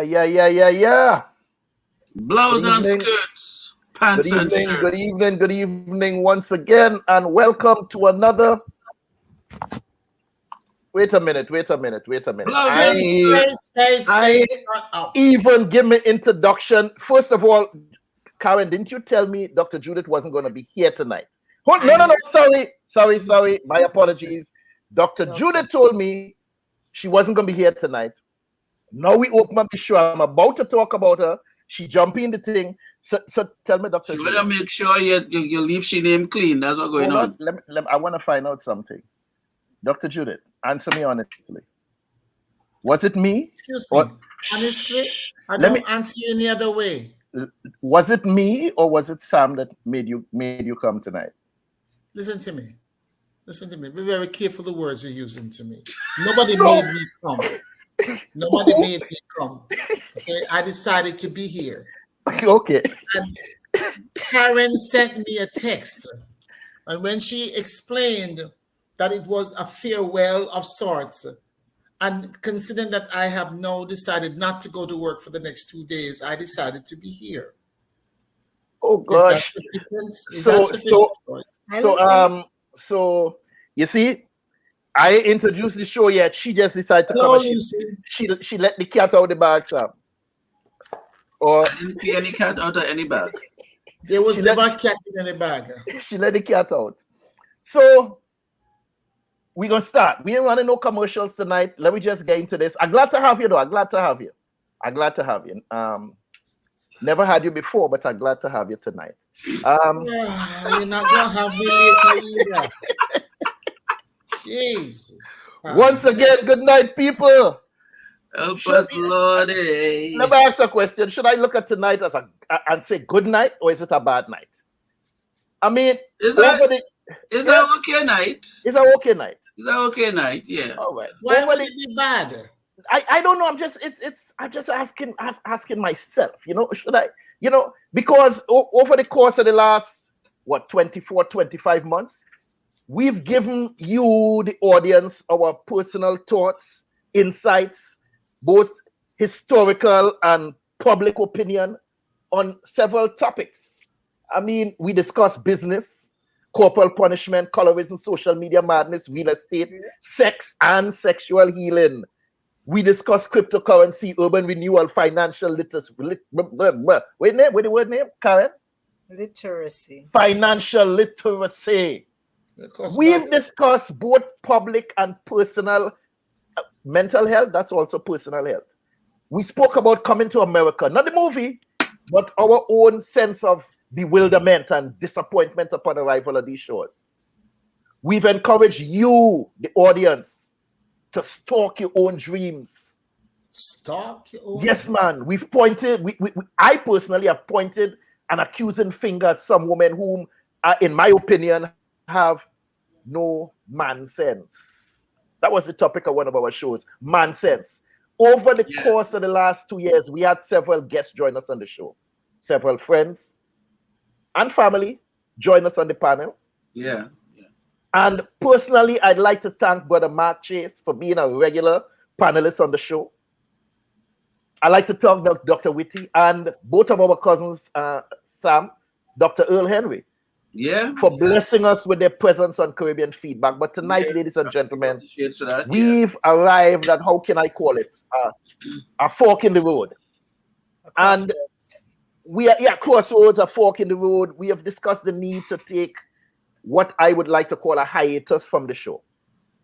Yeah. Blouse and skirts, pants and shirts. Good evening once again, and welcome to another. Wait a minute. I even give me introduction. First of all, Karen, didn't you tell me Dr. Judith wasn't going to be here tonight? No. Sorry. My apologies. Dr. Judith told me she wasn't going to be here tonight. Now we open up the show. I'm about to talk about her. She jumped in the thing. So tell me, Dr. You better make sure you leave she name clean. That's what's going on. I want to find out something. Dr. Judith, answer me honestly. Was it me? Excuse me. Honestly, I don't answer you any other way. Was it me or was it Sam that made you come tonight? Listen to me. Be very careful the words you're using to me. Nobody made me come. Nobody made me come. Okay, I decided to be here. Okay. And Karen sent me a text, and when she explained that it was a farewell of sorts, and considering that I have now decided not to go to work for the next 2 days, I decided to be here. Oh gosh. So you see, I introduced the show yet. She just decided to come. She let the cat out of the bag, Sam. Or I didn't see any cat out of any bag. There was never a cat in any bag. She let the cat out. So we're gonna start. We ain't running no commercials tonight. Let me just get into this. I'm glad to have you though. I'm glad to have you. Never had you before, but I'm glad to have you tonight. You're not gonna have me later either. Jesus. Once again, good night, people. Help us, Lord. Let me ask a question. Should I look at tonight and say good night, or is it a bad night? I mean, is that okay night? It's an okay night. It's an okay night, yeah. All right. Why would it be bad? I don't know. I'm just asking myself, should I, because over the course of the last 24, 25 months, we've given you, the audience, our personal thoughts, insights, both historical and public opinion on several topics. I mean, we discussed business, corporal punishment, colorism, social media madness, real estate, sex and sexual healing. We discussed cryptocurrency, urban renewal, financial literacy. Wait the word name, Karen? Literacy. Financial literacy. We've discussed both public and personal mental health. That's also personal health. We spoke about coming to America, not the movie, but our own sense of bewilderment and disappointment upon arrival of these shows. We've encouraged you, the audience, to stalk your own dreams. Stalk your own? Yes, man. We've pointed, I personally have pointed an accusing finger at some women whom, in my opinion, have no man sense. That was the topic of one of our shows, man sense. Over the course of the last 2 years, we had several guests join us on the show. Several friends and family join us on the panel. Yeah. And personally, I'd like to thank Brother Mark Chase for being a regular panelist on the show. I'd like to thank Dr. Whitty and both of our cousins, Sam, Dr. Earl Henry, for blessing us with their presence on Caribbean Feedback. But tonight, ladies and gentlemen, we've arrived at, how can I call it, a fork in the road. And we are, crossroads, a fork in the road. We have discussed the need to take what I would like to call a hiatus from the show.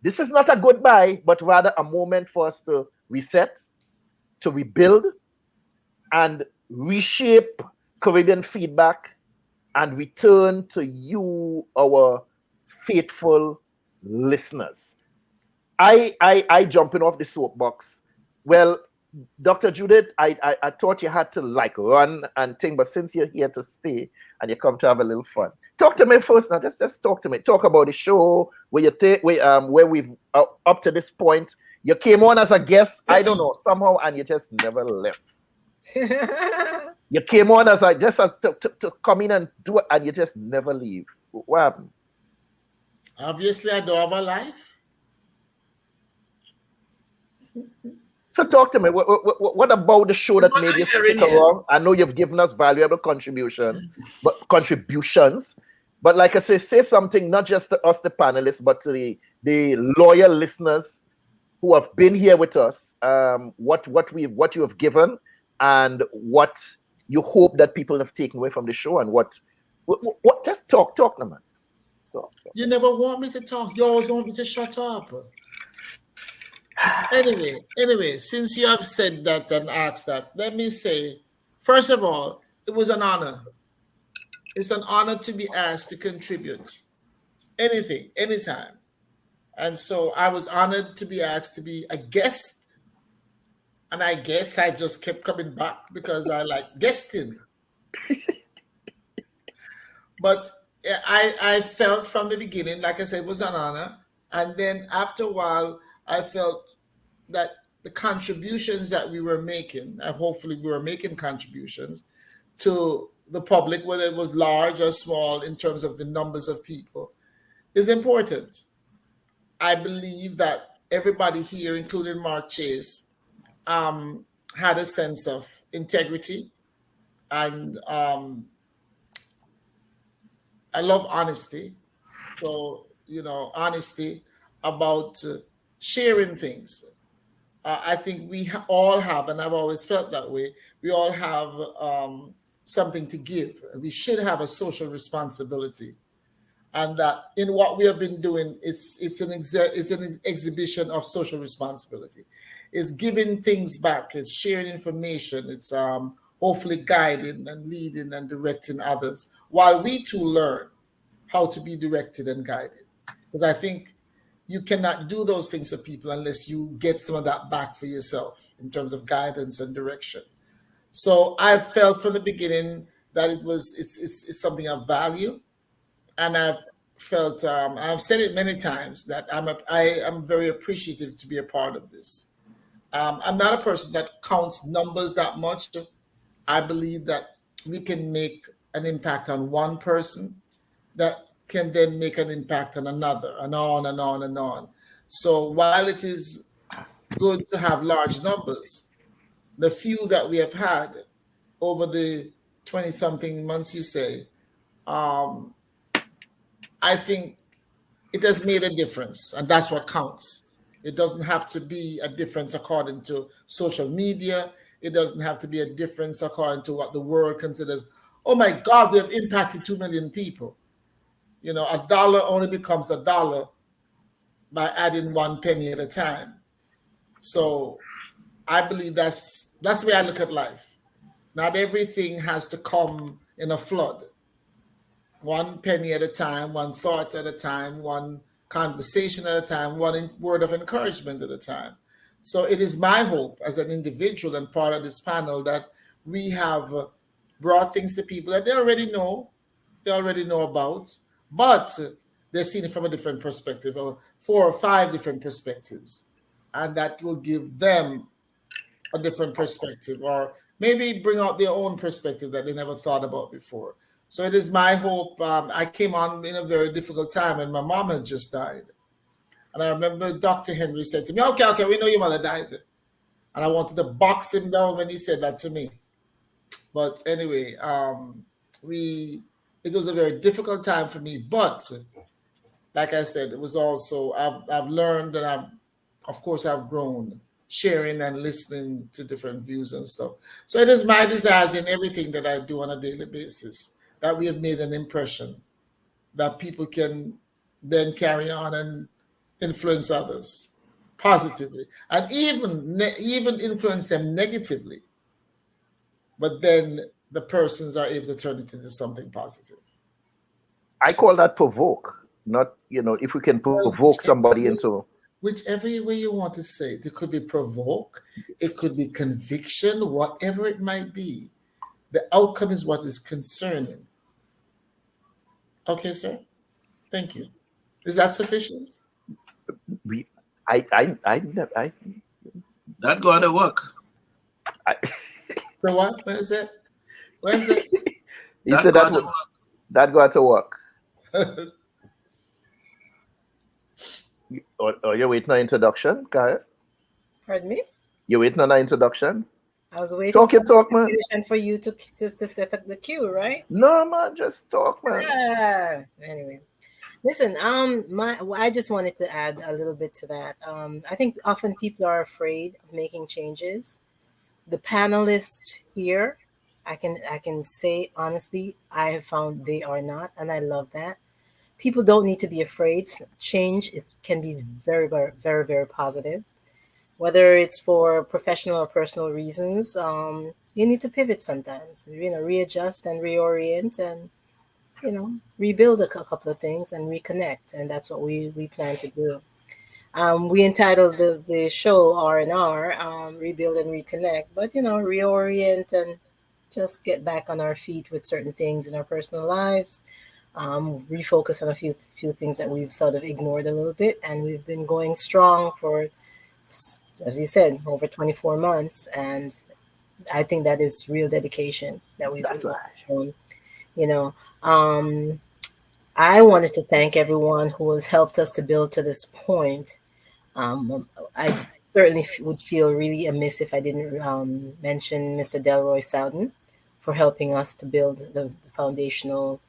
This is not a goodbye, but rather a moment for us to reset, to rebuild, and reshape Caribbean Feedback and return to you, our faithful listeners. I jumping off the soapbox. Well, Dr. Judith, I thought you had to run and think, but since you're here to stay and you come to have a little fun, talk to me first now. Just talk to me. Talk about the show where we've up to this point. You came on as a guest, I don't know, somehow, and you just never left. You came on as to come in and do it, and you just never leave. What happened? Obviously, I don't have a life. So talk to me. What about the show that What made are you you hearing stick here? around? I know you've given us valuable contributions. But like I say something not just to us, the panelists, but to the loyal listeners who have been here with us. What you have given, and what you hope that people have taken away from the show, and what just talk, no man. Talk. You never want me to talk. You always want me to shut up. Anyway, since you have said that and asked that, let me say, first of all, it was an honor. It's an honor to be asked to contribute anything, anytime. And so I was honored to be asked to be a guest. And I guess I just kept coming back because I like guesting. But I felt from the beginning, like I said, it was an honor. And then after a while, I felt that the contributions that we were making, and hopefully we were making contributions to the public, whether it was large or small in terms of the numbers of people, is important. I believe that everybody here, including Mark Chase, had a sense of integrity, and I love honesty. So, honesty about sharing things. I think we all have, and I've always felt that way, we all have something to give. We should have a social responsibility. And that in what we have been doing, it's an exhibition of social responsibility. It's giving things back. It's sharing information. It's hopefully guiding and leading and directing others, while we too learn how to be directed and guided. Because I think you cannot do those things for people unless you get some of that back for yourself in terms of guidance and direction. So I felt from the beginning that it's something of value, and I've felt I've said it many times that I am very appreciative to be a part of this. I'm not a person that counts numbers that much. I believe that we can make an impact on one person that can then make an impact on another, and on and on and on. So while it is good to have large numbers, the few that we have had over the 20 something months, you say, um, I think it has made a difference, and that's what counts. It doesn't have to be a difference according to social media. It doesn't have to be a difference according to what the world considers. Oh my God, we have impacted 2 million people. A dollar only becomes a dollar by adding 1 penny at a time. So I believe that's the way I look at life. Not everything has to come in a flood. 1 penny at a time, one thought at a time, one conversation at a time, one word of encouragement at a time. So it is my hope as an individual and part of this panel that we have brought things to people that they already know about, but they're seeing it from a different perspective, or 4 or 5 different perspectives. And that will give them a different perspective, or maybe bring out their own perspective that they never thought about before. So it is my hope. I came on in a very difficult time, and my mom had just died. And I remember Dr. Henry said to me, okay, we know your mother died. And I wanted to box him down when he said that to me. But anyway, it was a very difficult time for me. But like I said, it was also, I've learned, and I've grown sharing and listening to different views and stuff. So it is my desire in everything that I do on a daily basis that we have made an impression that people can then carry on and influence others positively, and even influence them negatively. But then the persons are able to turn it into something positive. I call that provoke. Not, if we can provoke somebody into. Whichever way you want to say it. It could be provoke, it could be conviction, whatever it might be. The outcome is what is concerning. Okay, sir. Thank you. Is that sufficient? I That gotta work. So what? What is it? What is it? He said that got to work. Or you're waiting on introduction, Kyle? Pardon me? You waiting on an introduction? I was waiting Talk for your talk, you to man. finish and for you to just to set up the queue, right? No, man, just talk, man. Anyway, listen. I just wanted to add a little bit to that. I think often people are afraid of making changes. The panelists here, I can say honestly, I have found they are not, and I love that. People don't need to be afraid. Change can be very, very, very, very positive. Whether it's for professional or personal reasons, you need to pivot sometimes. Readjust and reorient, and rebuild a couple of things and reconnect. And that's what we plan to do. We entitled the show R&R, Rebuild and Reconnect, but reorient and just get back on our feet with certain things in our personal lives, refocus on a few things that we've sort of ignored a little bit, and we've been going strong for, as you said, over 24 months, and I think that is real dedication that we've That's right. shown. You know, um, I wanted to thank everyone who has helped us to build to this point. I certainly would feel really amiss if I didn't mention Mr. Delroy Soudan for helping us to build the foundational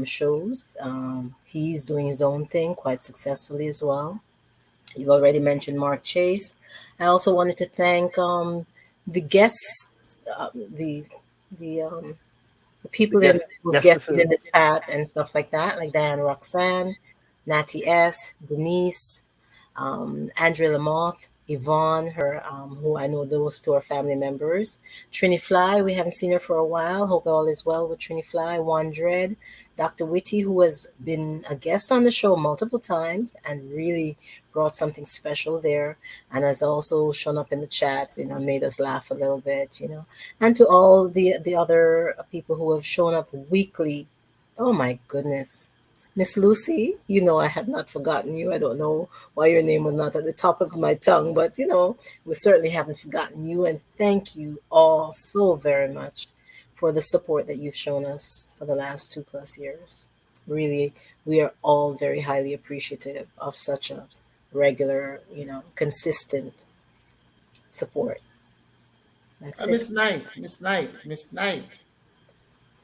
shows. He's doing his own thing quite successfully as well. You've already mentioned Mark Chase. I also wanted to thank the guests, the people Yes, who yes, this guested in the is. chat and stuff like that, like Diane Roxanne, Natty S, Denise, Andrea Lamoth, Yvonne, her who I know those two are family members. Trini Fly, we haven't seen her for a while. Hope all is well with Trini Fly. Juan Dredd, Dr. Whitty, who has been a guest on the show multiple times and really brought something special there, and has also shown up in the chat, made us laugh a little bit, and to all the other people who have shown up weekly. Oh my goodness. Miss Lucy, I have not forgotten you. I don't know why your name was not at the top of my tongue, but we certainly haven't forgotten you. And thank you all so very much for the support that you've shown us for the last 2+ years. Really, we are all very highly appreciative of such a regular, consistent support. That's it. Miss Knight.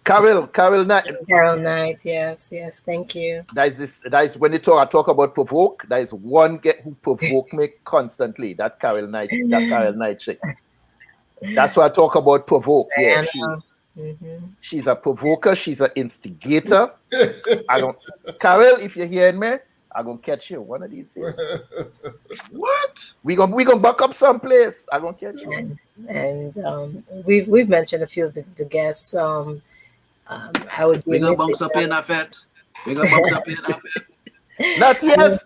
Carol, Carol Knight, yes, thank you. that is when I talk about provoke, there is one get who provoke me constantly. That Carol Knight chick. That's why I talk about provoke. Yeah, she's a provoker, she's an instigator. Carol, if you're hearing me, I'm gonna catch you one of these days. What? We gonna back up someplace. I'm gonna catch you. And we've mentioned a few of the guests. I would be We gonna amiss bounce up in a fet. We gonna bounce up in a fet.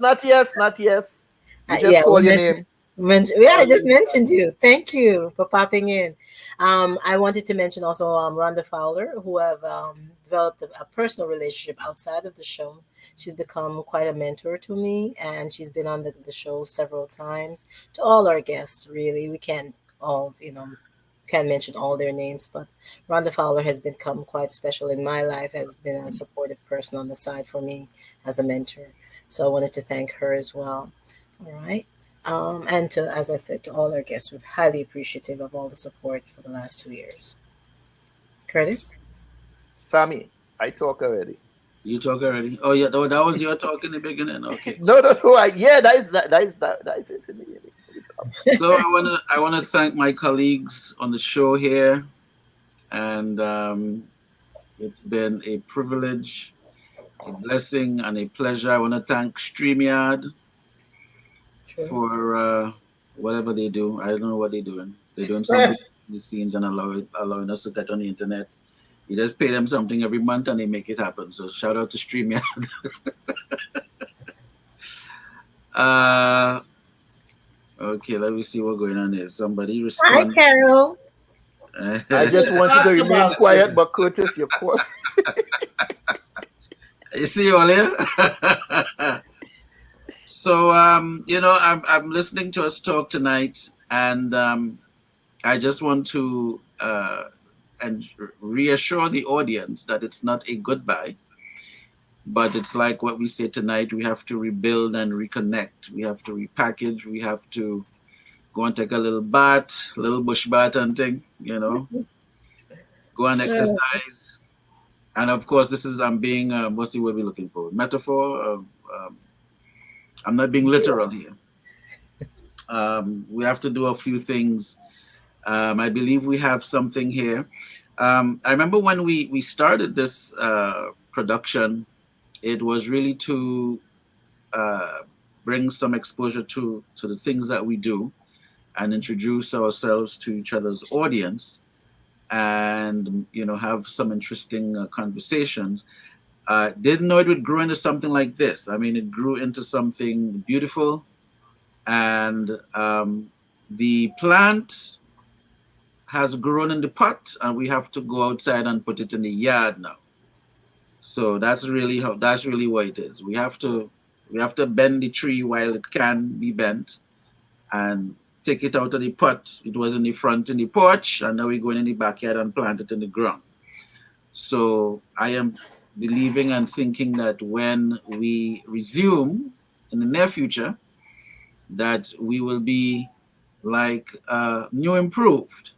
Not yes. You just yeah, call your name. I just mentioned you. Thank you for popping in. I wanted to mention also Rhonda Fowler, who have developed a personal relationship outside of the show. She's become quite a mentor to me, and she's been on the show several times. To all our guests, really, we can't all, can't mention all their names, but Rhonda Fowler has become quite special in my life, has been a supportive person on the side for me as a mentor. So I wanted to thank her as well. All right. And to, as I said, to all our guests, we're highly appreciative of all the support for the last 2 years. Curtis? Sammy, I talk already. You talk already? Oh yeah, that was your talk in the beginning. Okay. No. That is it in the beginning. So I wanna thank my colleagues on the show here, and it's been a privilege, a blessing, and a pleasure. I want to thank StreamYard for whatever they do. I don't know what they're doing. They're doing something behind the scenes and allowing us to get on the internet. You just pay them something every month and they make it happen. So shout out to StreamYard. Okay, let me see what's going on here. Somebody respond. Hi, Carol. I just want you to remain quiet, but Curtis, you're quiet. You see you all here? So, I'm listening to us talk tonight, and I just want to and reassure the audience that it's not a goodbye, but it's like what we say tonight. We have to rebuild and reconnect. We have to repackage. We have to go and take a little bath, little bush bath and thing, go and exercise. And of course, this is, I'm being, what's the word we're looking for? Metaphor? I'm not being literal here. We have to do a few things. I believe we have something here. I remember when we started this production, it was really to bring some exposure to the things that we do and introduce ourselves to each other's audience and, have some interesting conversations. Didn't know it would grow into something like this. I mean, it grew into something beautiful. And the plant has grown in the pot, and we have to go outside and put it in the yard now. So that's really what it is. We have to bend the tree while it can be bent, and take it out of the pot. It was in the front in the porch, and now we're going in the backyard and plant it in the ground. So I am believing and thinking that when we resume in the near future, that we will be like new and improved.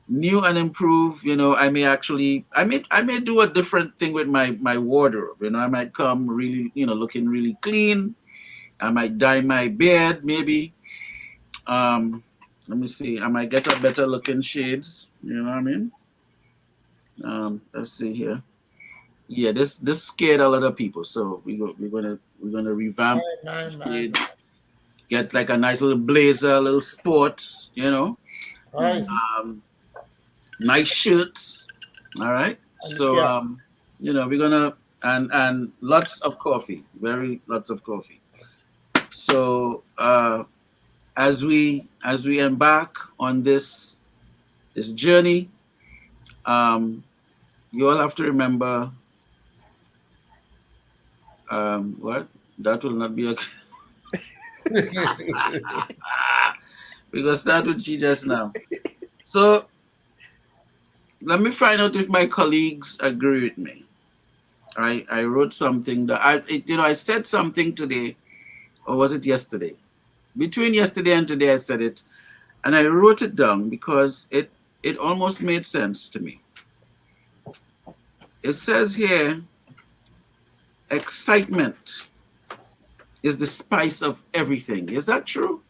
I may do a different thing with my wardrobe. I might come really, looking really clean. I might dye my beard, maybe. Let me see. I might get a better looking shades. You know what I mean? Let's see here. Yeah, this scared a lot of people. So we're gonna revamp shades. Get like a nice little blazer, a little sports, Right. Nice shirts. All right. So we're gonna and lots of coffee, lots of coffee. So as we embark on this journey, you all have to remember what? That will not be okay. We're gonna start with she just now. So let me find out if my colleagues agree with me. I wrote something that I said something today, or was it yesterday? Between yesterday and today I said it, and I wrote it down because it almost made sense to me. It says here, excitement is the spice of everything. Is that true?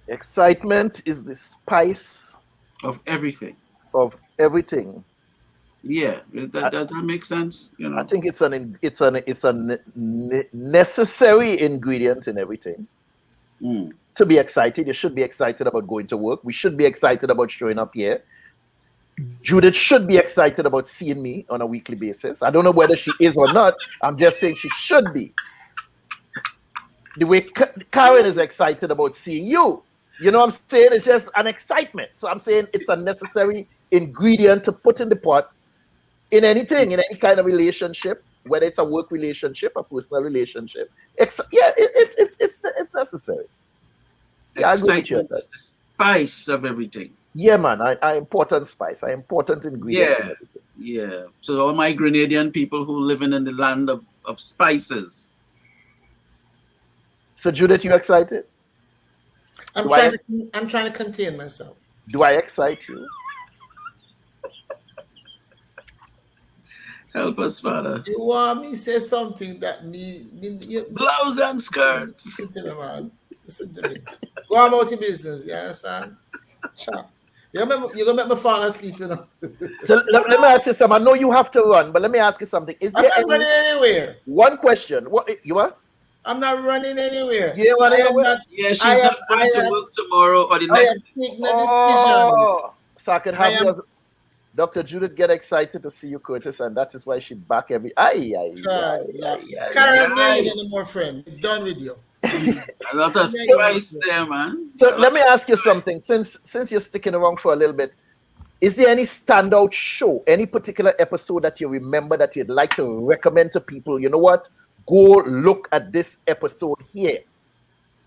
Excitement is the spice of everything. Of everything. Yeah, that makes sense. I think it's a necessary ingredient in everything. To be excited, you should be excited about going to work. We should be excited about showing up here. Judith should be excited about seeing me on a weekly basis. I don't know whether she is or not. I'm just saying she should be. The way Karen is excited about seeing you. You know what I'm saying? It's just an excitement. So I'm saying it's a necessary ingredient to put in the pot in anything, in any kind of relationship, whether it's a work relationship, a personal relationship. It's necessary. Yeah, excitement is the spice of everything. Yeah, man, I important spice, I important ingredient. Yeah. So all my Grenadian people who living in the land of spices. So Judith, you excited? I'm trying to contain myself. Do I excite you? Help us, Father. You want me to say something that blouse and skirts. Listen to me, man. Listen to me. Go about your business. You understand? You're gonna make me fall asleep, So let me ask you something. I know you have to run, but let me ask you something. Is there I'm not running anywhere. One question. What you are? I'm not running anywhere. You're running anywhere? She's not going to work tomorrow or the next. I am taking a decision. So I could have you as Dr. Judith get excited to see you, Curtis, and that is why she back every. Karen, no more friend. We're done with you. A lot of spice there, man. So let me ask you something. Since you're sticking around for a little bit, is there any standout show, any particular episode that you remember that you'd like to recommend to people? You know what? Go look at this episode here.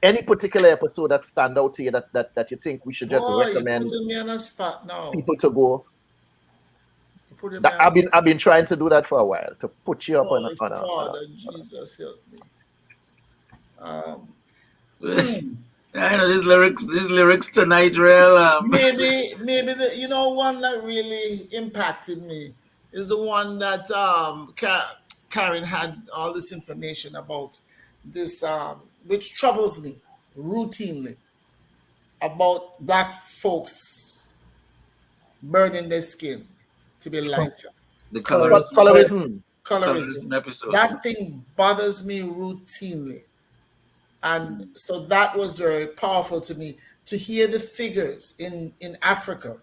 Any particular episode that stand out to you that you think we should just recommend me on a spot now. people to go? I've been trying to do that for a while, to put you up on a Father, Jesus help me. I know these lyrics tonight, real. Maybe one that really impacted me is the one that Karen had all this information about this, which troubles me routinely, about black folks burning their skin to be lighter. The Colorism. Colorism. Colorism. episode. That thing bothers me routinely. And so that was very powerful to me to hear the figures in Africa,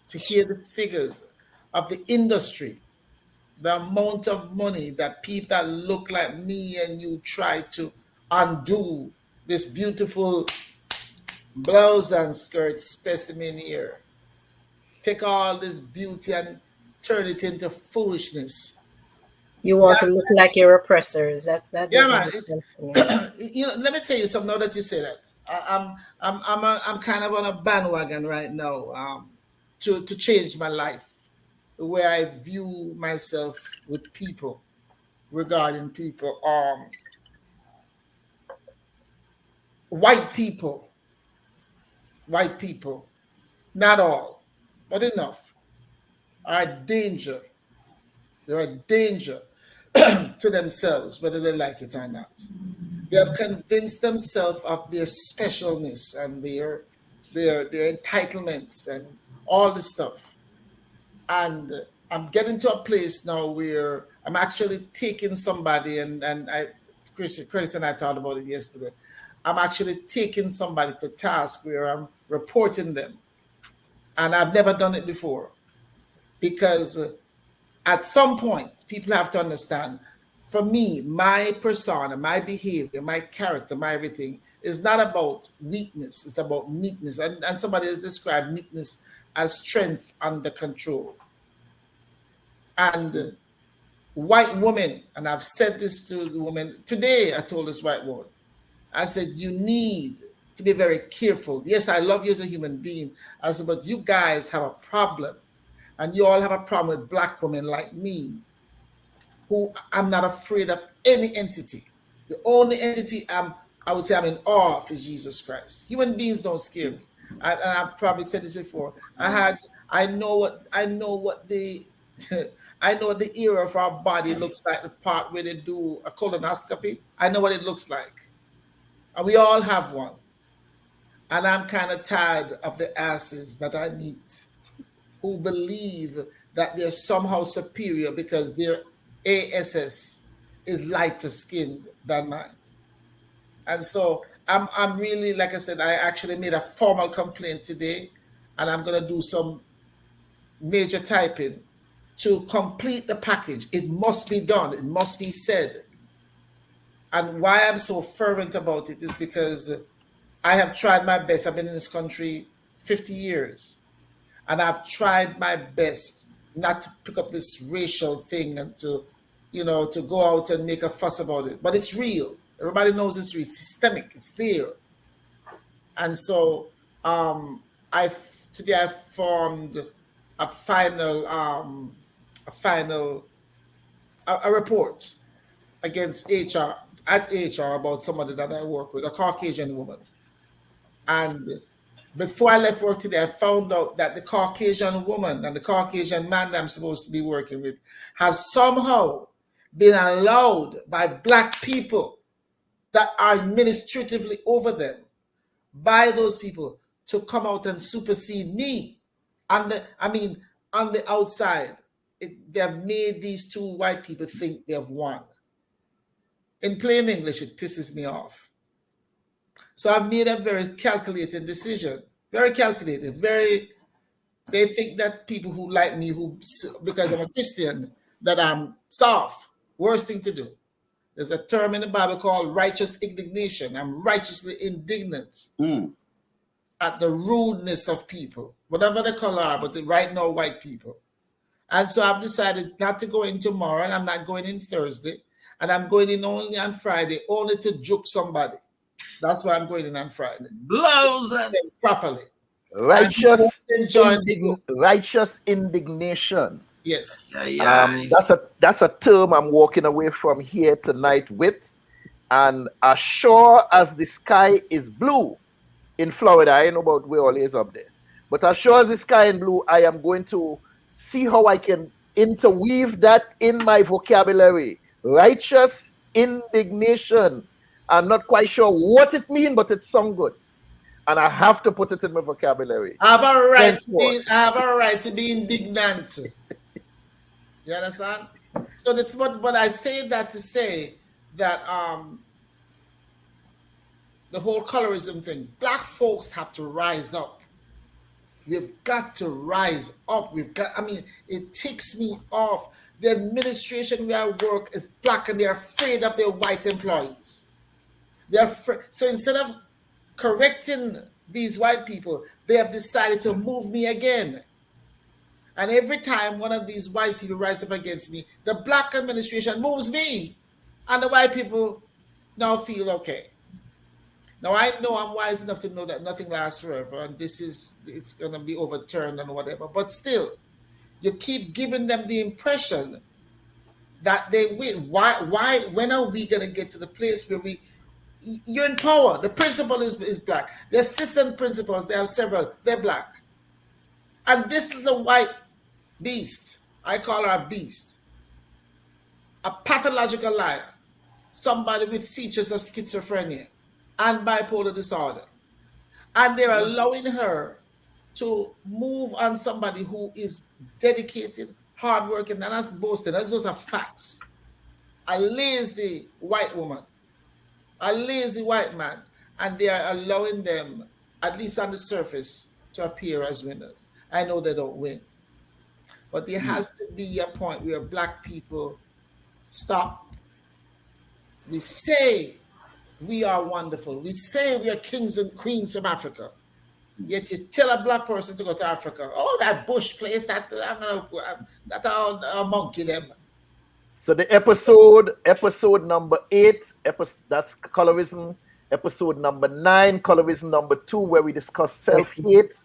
to hear the figures of the industry, the amount of money that people that look like me and you try to undo this beautiful blouse and skirt specimen here. Take all this beauty and turn it into foolishness. You want to look like your oppressors. That Yeah, doesn't man. make sense for me. Let me tell you something. Now that you say that, I'm kind of on a bandwagon right now, to change my life, the way I view myself with people, regarding people. White people, not all, but enough, are a danger. They're a danger to themselves, whether they like it or not. They have convinced themselves of their specialness and their entitlements and all this stuff. And I'm getting to a place now where I'm actually taking somebody, and Chris and I talked about it yesterday. I'm actually taking somebody to task where I'm reporting them. And I've never done it before, because at some point, people have to understand, for me, my persona, my behavior, my character, my everything is not about weakness. It's about meekness. And somebody has described meekness as strength under control. And white women, and I've said this to the woman today, I told this white woman, I said, you need to be very careful. Yes, I love you as a human being. I said, but you guys have a problem. And you all have a problem with black women like me, who I'm not afraid of any entity. The only entity I would say I'm in awe of is Jesus Christ. Human beings don't scare me. And I've probably said this before. I know what the I know what the era of our body looks like, the part where they do a colonoscopy. I know what it looks like. And we all have one. And I'm kind of tired of the asses that I meet who believe that they're somehow superior because their ASS is lighter skinned than mine. And so I'm really, like I said, I actually made a formal complaint today, and I'm going to do some major typing to complete the package. It must be done. It must be said. And why I'm so fervent about it is because I have tried my best. I've been in this country 50 years. And I've tried my best not to pick up this racial thing and to go out and make a fuss about it. But it's real. Everybody knows it's real. It's systemic. It's there. And so today I formed a report against HR about somebody that I work with, a Caucasian woman. And before I left work today, I found out that the Caucasian woman and the Caucasian man that I'm supposed to be working with have somehow been allowed by black people that are administratively over them, by those people, to come out and supersede me. On the outside, they have made these two white people think they have won. In plain English, it pisses me off. So I've made a very calculated decision, very calculated, they think that people who like me, because I'm a Christian, that I'm soft. Worst thing to do. There's a term in the Bible called righteous indignation. I'm righteously indignant at the rudeness of people, whatever the color are, but right now, white people. And so I've decided not to go in tomorrow, and I'm not going in Thursday, and I'm going in only on Friday, only to juke somebody. That's why I'm going in on Friday. Blows and properly. Righteous indignation. Yes. That's a term I'm walking away from here tonight with. And as sure as the sky is blue in Florida, I know about where all is up there, but as sure as the sky is blue, I am going to see how I can interweave that in my vocabulary. Righteous indignation. I'm not quite sure what it means, but it sounds good. And I have to put it in my vocabulary. I have a right to Henceforth. be, I have a right to be indignant. You understand? So that's what I say that to say that the whole colorism thing, black folks have to rise up. We've got to rise up. I mean, it ticks me off. The administration where I work is black and they're afraid of their white employees. So instead of correcting these white people, they have decided to move me again. And every time one of these white people rise up against me, the black administration moves me. And the white people now feel okay. Now I know I'm wise enough to know that nothing lasts forever, and it's gonna be overturned and whatever. But still, you keep giving them the impression that they win. Why? When are we gonna get to the place where you're in power? The principal is black. The assistant principals, they have several, they're black. And this little white beast, I call her a beast, a pathological liar, somebody with features of schizophrenia and bipolar disorder. And they're allowing her to move on somebody who is dedicated, hardworking, and that's boasting. Those are facts. A lazy white woman, a lazy white man, and they are allowing them, at least on the surface, to appear as winners. I know they don't win. But there has to be a point where black people stop. We say we are wonderful. We say we are kings and queens from Africa. Yet you tell a black person to go to Africa, oh, that bush place, that monkey them. So the episode number 8, that's colorism. Episode number 9, colorism number 2, where we discuss self-hate.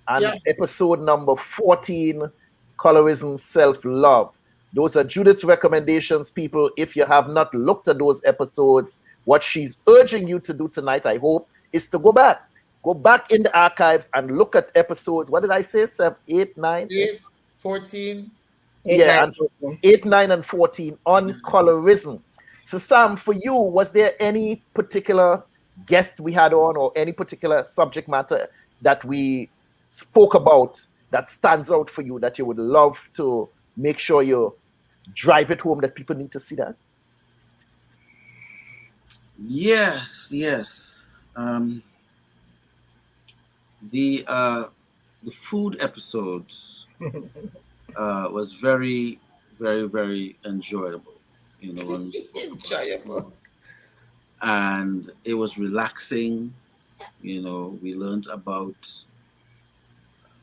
And episode number 14, colorism, self-love. Those are Judith's recommendations, people. If you have not looked at those episodes, what she's urging you to do tonight, I hope, is to go back. Go back in the archives and look at episodes. What did I say? 7, 8, 9? 8, 14. 8, 9, and 14 on colorism. So, Sam, for you, was there any particular guest we had on or any particular subject matter that we spoke about that stands out for you that you would love to make sure you drive it home that people need to see that? Yes. The food episodes was very, very, very enjoyable. You know, when enjoyable. And it was relaxing. You know, we learned about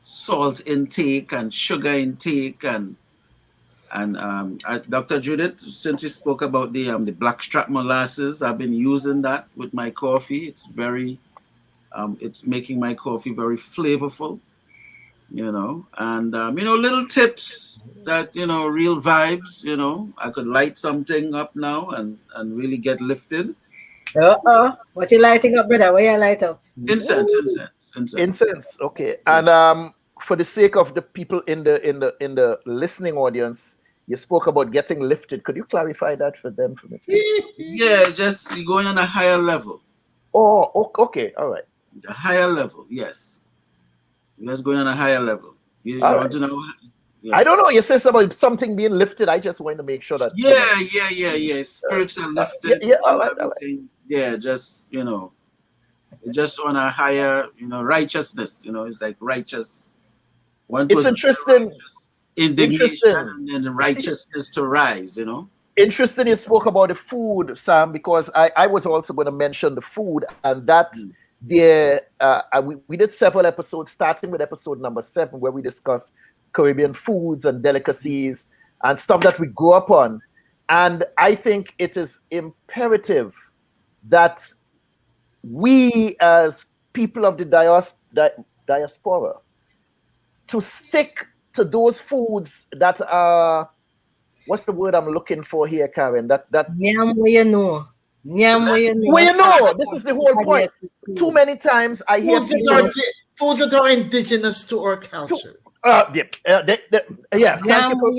salt intake and sugar intake and Dr. Judith, since you spoke about the blackstrap molasses, I've been using that with my coffee. It's very, it's making my coffee very flavorful, you know, and, you know, little tips that, you know, real vibes, you know, I could light something up now and really get lifted. What you lighting up, brother? What you light up? Incense. Okay. And for the sake of the people in the listening audience, you spoke about getting lifted. Could you clarify that for them for me? Yeah, just going on a higher level. Oh, okay. All right. A higher level, yes. Just going on a higher level. You want to know? Yeah. I don't know. You said something being lifted. I just want to make sure that. Yeah. Spirits are lifted. All right. Yeah, just, you know, just on a higher, you know, righteousness. You know, it's like righteous. It's interesting. Indignation and then the righteousness to rise, you know. Interesting you spoke about the food, Sam, because I was also going to mention the food, and that we did several episodes, starting with episode number 7, where we discussed Caribbean foods and delicacies and stuff that we grew up on. And I think it is imperative that we as people of the diaspora to stick to those foods that are, what's the word I'm looking for here, Karen? That you know. Nyam, where you know, Well, you know, start this is the whole point. Too many times I hear Foods that people. foods that are indigenous to our culture. Yeah, Nyam, where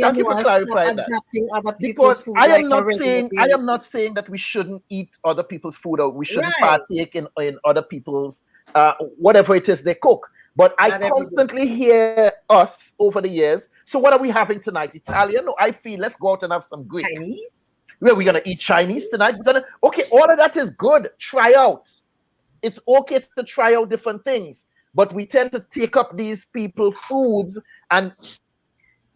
thank you you for know, stop clarifying that. adapting other people's Because food I like am a not regular saying that we shouldn't eat other people's food or we shouldn't Right. partake in other people's whatever it is they cook. But I Not every day. constantly hear us over the years. So what are we having tonight? Italian? No, I feel let's go out and have some Greek. Chinese. Where we're gonna eat Chinese tonight? Okay, all of that is good. Try out. It's okay to try out different things, but we tend to take up these people foods and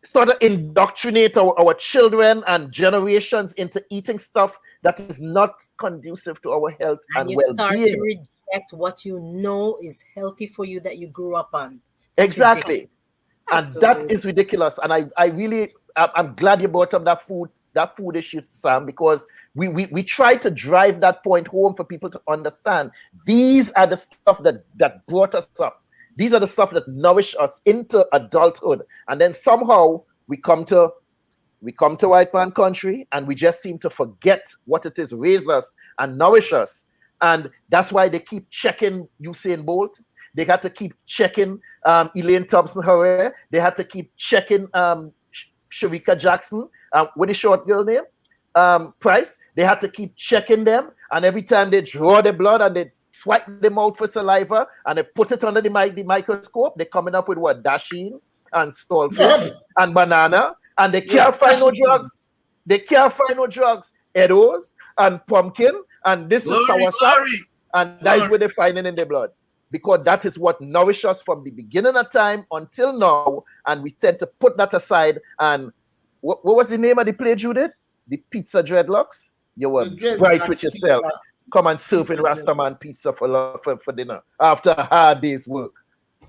sort of indoctrinate our children and generations into eating stuff that is not conducive to our health And and you start to well-being. reject what you know is healthy for you that you grew up on. That's Exactly. ridiculous. And that is ridiculous. And I'm glad you brought up that food issue, Sam, because we try to drive that point home for people to understand. These are the stuff that brought us up. These are the stuff that nourish us into adulthood. And then somehow we come to white man country and we just seem to forget what it is raised us and nourish us. And that's why they keep checking Usain Bolt. They had to keep checking Elaine Thompson-Herrera. They had to keep checking Sharika Jackson, with the short girl name, Price. They had to keep checking them. And every time they draw the blood and they swipe them out for saliva and they put it under the microscope, they're coming up with what? Dasheen and saltfish and banana. And they can't find no drugs. They can't find no drugs. Edos and pumpkin. And this is soursop. And that is what they're finding in the blood. Because that is what nourished us from the beginning of time until now. And we tend to put that aside. And what was the name of the play, Judith? The Pizza Dreadlocks? You were bright with yourself. Come and serve in Rastaman pizza for dinner after a hard day's work.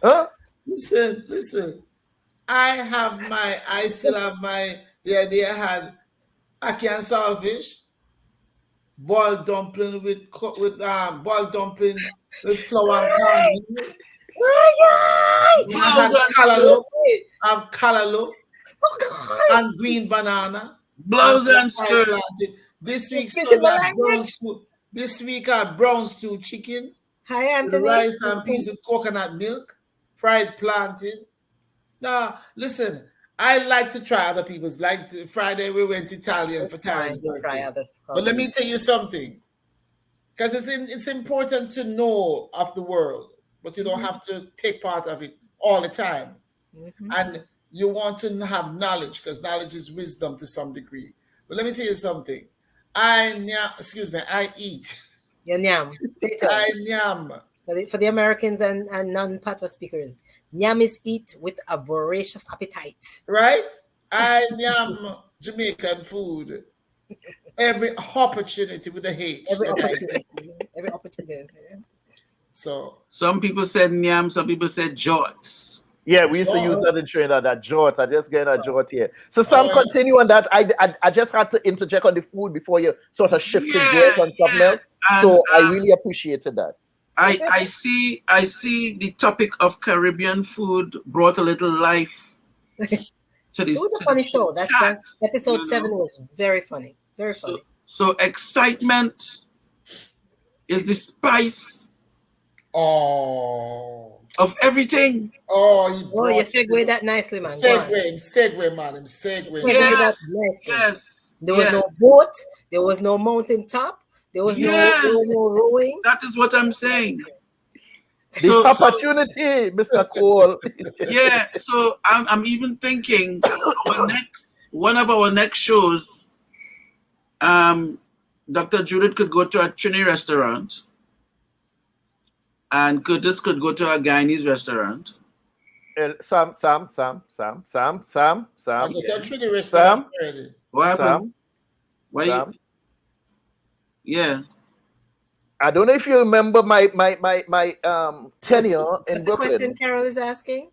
Huh? Listen. I still have the idea I had ackee and saltfish, boiled dumpling with boiled dumpling with flour and corn. I have callaloo and green banana. Blows and skirt. This week, I had brown stew chicken, rice and peas with coconut milk, fried plantain. Now, listen, I like to try other people's. Like Friday, we went Italian for Karen's birthday. But let me tell you something, because it's important to know of the world, but you don't have to take part of it all the time. And you want to have knowledge, because knowledge is wisdom to some degree. But let me tell you something. I eat. You nyam. I nyam. For the Americans and non-Patwa speakers, nyam is eat with a voracious appetite. Right? I nyam Jamaican food. Every opportunity with a H. Every opportunity. So some people said nyam, some people said jorts. Yeah, we used to use that in Trinidad, that jort. I just get a jort here. So Sam, continue on that. I just had to interject on the food before you sort of shifted gears on something else. So I really appreciated that. I see the topic of Caribbean food brought a little life to this. It was a funny show. That episode 7 was very funny. Very funny. So excitement is the spice of everything. You segue that nicely, man. Segue, madam. Yes. There was no boat. There was no mountain top. There was no rowing. That is what I'm saying. The opportunity, Mr. Cole. Yeah. So I'm even thinking one of our next shows, Dr. Judith could go to a Trini restaurant. And Curtis could go to a Guyanese restaurant. Sam. I go to a Trini restaurant already. What happened? Sam. Yeah. I don't know if you remember my tenure in Brooklyn. The question Carol is asking?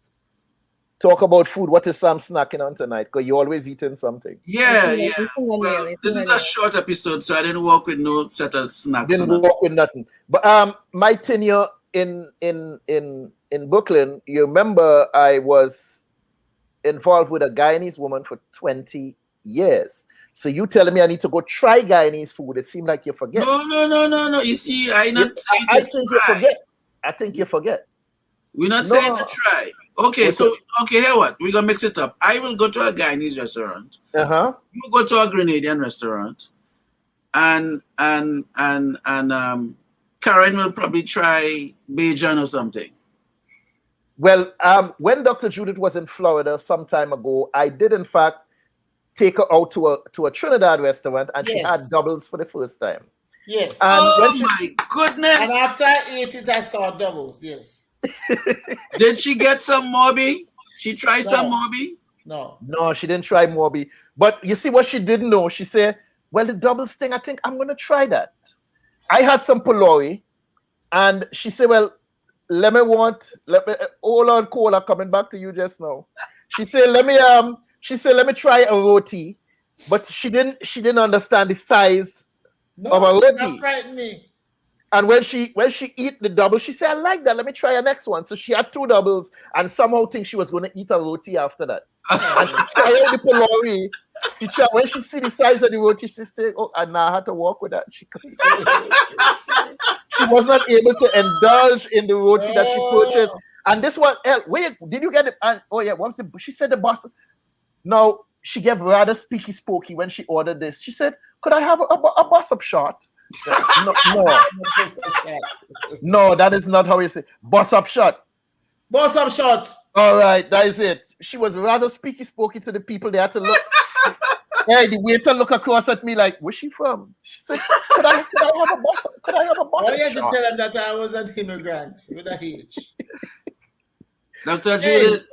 Talk about food. What is Sam snacking on tonight? Because you're always eating something. Yeah. Well, this is a short episode, so I didn't walk with no set of snacks. Didn't walk with nothing. But my tenure in Brooklyn, you remember I was involved with a Guyanese woman for 20 years. So you telling me I need to go try Guyanese food? It seems like you forget. No. You see, I not saying I to think you try. forget. I think you forget. We're not No. saying to try. Okay, so here what? We're gonna mix it up. I will go to a Guyanese restaurant. You go to a Grenadian restaurant, and Karen will probably try Bajan or something. Well, when Dr. Judith was in Florida some time ago, I did in fact take her out to a Trinidad restaurant, and she had doubles for the first time. Yes. And my goodness! And after I ate it, I saw doubles. Yes. Did she get some Morby? She tried some Morby? No, she didn't try Morby. But you see what she didn't know? She said, well, the doubles thing, I think I'm going to try that. I had some Polori, and she said, well, let me hold on, Cola, coming back to you just now. She said, let me try a roti, but she didn't understand the size of a roti. That frightened me. And when she eat the double, she said, I like that. Let me try a next one. So she had 2 doubles and somehow think she was going to eat a roti after that. And she tried the Polori. When she see the size of the roti, she said, oh, and now I had to walk with that. She was not able to indulge in the roti that she purchased. And this one, wait, did you get it? And, she said the boss. Now, she gave rather speaky spokey when she ordered this. She said, could I have a bus-up shot? No, that is not how you say. Boss up shot. Boss up shot. All right, that is it. She was rather speaky spokey to the people. They had to look. Hey, the waiter look across at me like, where's she from? She said, could I have a boss? Could I have a boss? Why you had to tell him that I was an immigrant with a H? Dr. Judith,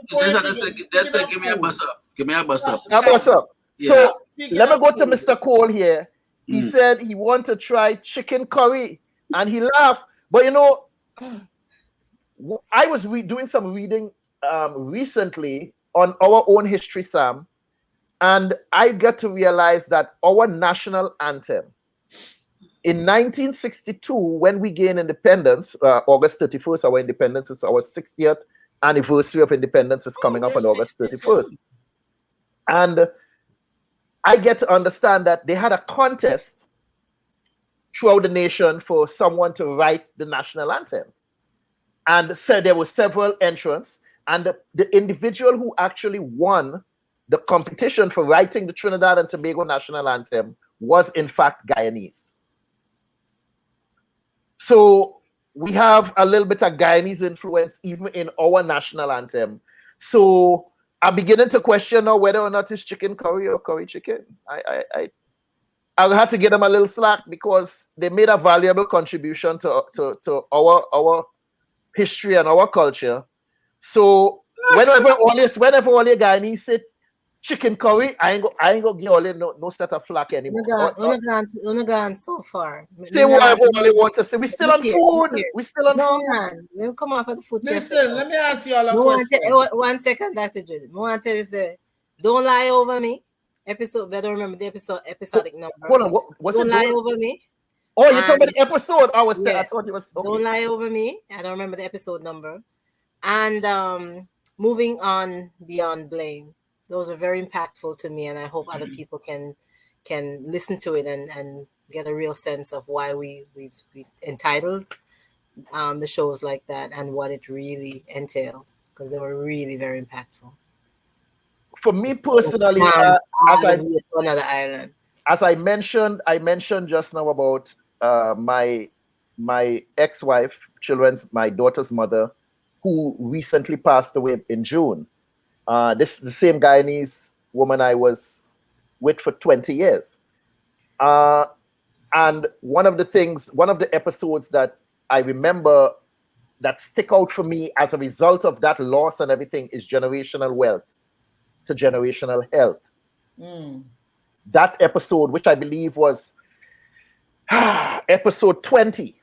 just give me a bus up. Give me a bus up. A bus up. Yeah. So let me go to Mr. Cole here. He said he wanted to try chicken curry, and he laughed. But you know, I was doing some reading recently on our own history, Sam, and I got to realize that our national anthem in 1962, when we gained independence, August 31st, our independence is our 60th anniversary of independence is coming up on August 31st. And I get to understand that they had a contest throughout the nation for someone to write the national anthem. And so there were several entrants. And the individual who actually won the competition for writing the Trinidad and Tobago national anthem was, in fact, Guyanese. So we have a little bit of Guyanese influence even in our national anthem. So I'm beginning to question now whether or not it's chicken curry or curry chicken. I had to give them a little slack because they made a valuable contribution to our history and our culture. So whenever all your Guyanese say chicken curry, I ain't gonna give all no set of flack anymore. We're gone so far. Say whatever all you want to say. We still on food. We still on food. Man, we'll come off of the food. Listen, let me ask you all a question. 1 second, Dr. Judy. I want to tell you this, don't lie over me. Episode, better remember the episodic number. Hold on, what's don't lie over me. Oh, you're talking about the episode? I thought it was. Okay. Don't lie over me. I don't remember the episode number. And moving on beyond blame. Those are very impactful to me, and I hope other people can listen to it and get a real sense of why we entitled the shows like that and what it really entailed, because they were really very impactful. For me personally, another island. As I mentioned just now about my ex-wife, my daughter's mother, who recently passed away in June. This is the same Guyanese woman I was with for 20 years. And one of the episodes that I remember that stick out for me as a result of that loss and everything is generational wealth to generational health. That episode, which I believe was episode 20,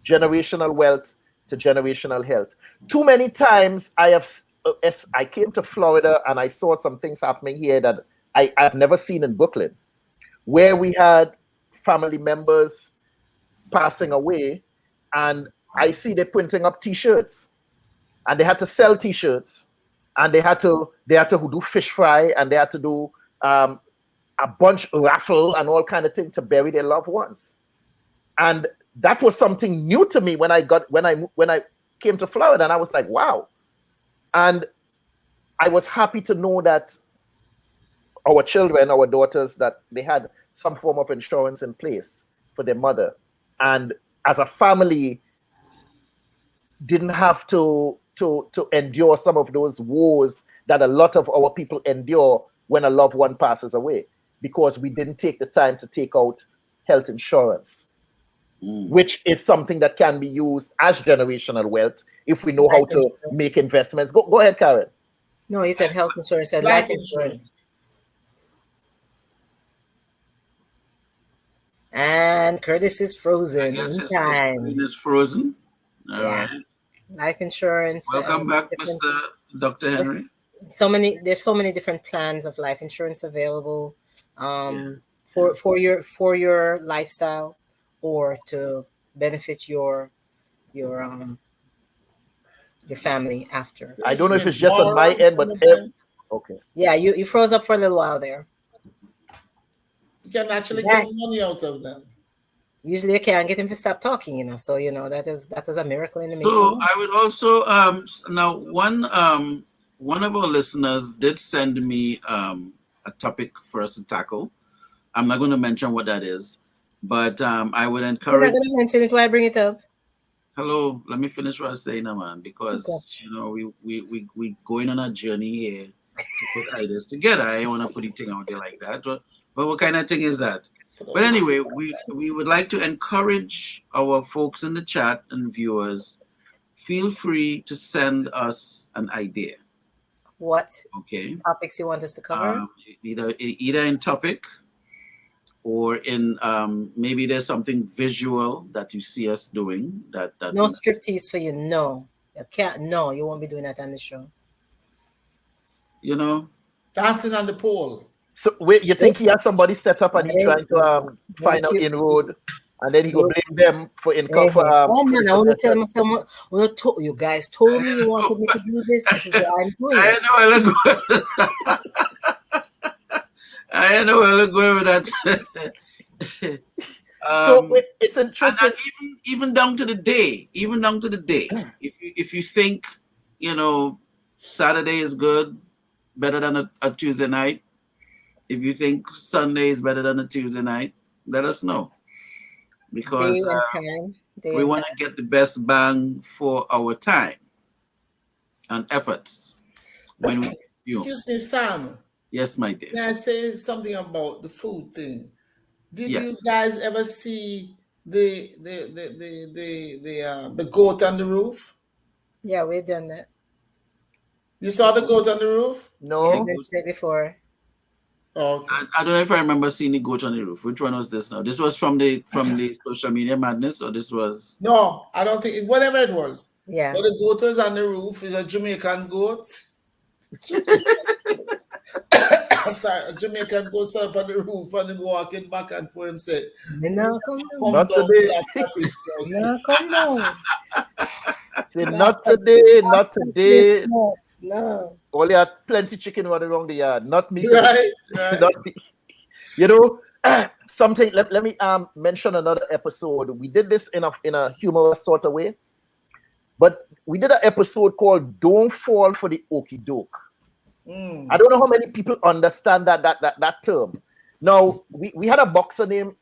generational wealth to generational health. Too many times I came to Florida and I saw some things happening here that I've never seen in Brooklyn, where we had family members passing away, and I see they're printing up T-shirts, and they had to sell T-shirts, and they had to do fish fry, and they had to do a bunch raffle and all kind of thing to bury their loved ones. And that was something new to me when I came to Florida, and I was like, wow. And I was happy to know that our children, our daughters, that they had some form of insurance in place for their mother. And as a family, didn't have to endure some of those woes that a lot of our people endure when a loved one passes away, because we didn't take the time to take out health insurance, which is something that can be used as generational wealth if we know how to make investments. Go ahead, Karen. No, you said health insurance, said life insurance. And Curtis is frozen in time. It's frozen. All right. Life insurance. Welcome back, Mr. Dr. Henry. There's so many different plans of life insurance available for your lifestyle, or to benefit your family after. I don't know if it's just on my end, but okay. Yeah, you froze up for a little while there. You can actually get money out of them. Usually you can't get him to stop talking, so that is a miracle in the making. So I would also now one of our listeners did send me a topic for us to tackle. I'm not going to mention what that is, but I would encourage. You're not going to mention it. Why bring it up? Hello, let me finish what I'm saying now, man, because we going on a journey here to put ideas together. I don't want to put anything out there like that. But what kind of thing is that? But anyway, we would like to encourage our folks in the chat and viewers. Feel free to send us an idea. What topics you want us to cover? Either in topic, or in maybe there's something visual that you see us doing. That no striptease for you. No, you can't. No, you won't be doing that on the show. Dancing on the pole. So wait, you think he has somebody set up and he trying to find out inroad, and then he go blame them for income? Oh man, I want to tell him someone. You guys told me you wanted me to do this. This is what I'm doing. I know I look good with that. So it's interesting. And even down to the day. If you think Saturday is good, better than a Tuesday night. If you think Sunday is better than a Tuesday night, let us know, because we want to get the best bang for our time and efforts. Excuse me, Sam. Yes, my dear. Can I say something about the food thing? Did you guys ever see the goat on the roof? Yeah, we've done that. You saw the goat on the roof? No, I've mentioned it before. Oh, okay. I don't know if I remember seeing the goat on the roof. Which one was this now? This was from the social media madness, or this was? No, I don't think whatever it was. Yeah. But the goat was on the roof. Is a Jamaican goat. Sorry, a Jamaican goat up on the roof and him walking back and forth. Him say, "No, come down. Not today. No, come down. Say not today, not today. Christmas, no. Only had plenty chicken running around the yard. Not me. Right. Not me. Something. Let me mention another episode. We did this in a humorous sort of way, but we did an episode called "Don't Fall for the Okie Doke." I don't know how many people understand that term. Now we had a boxer named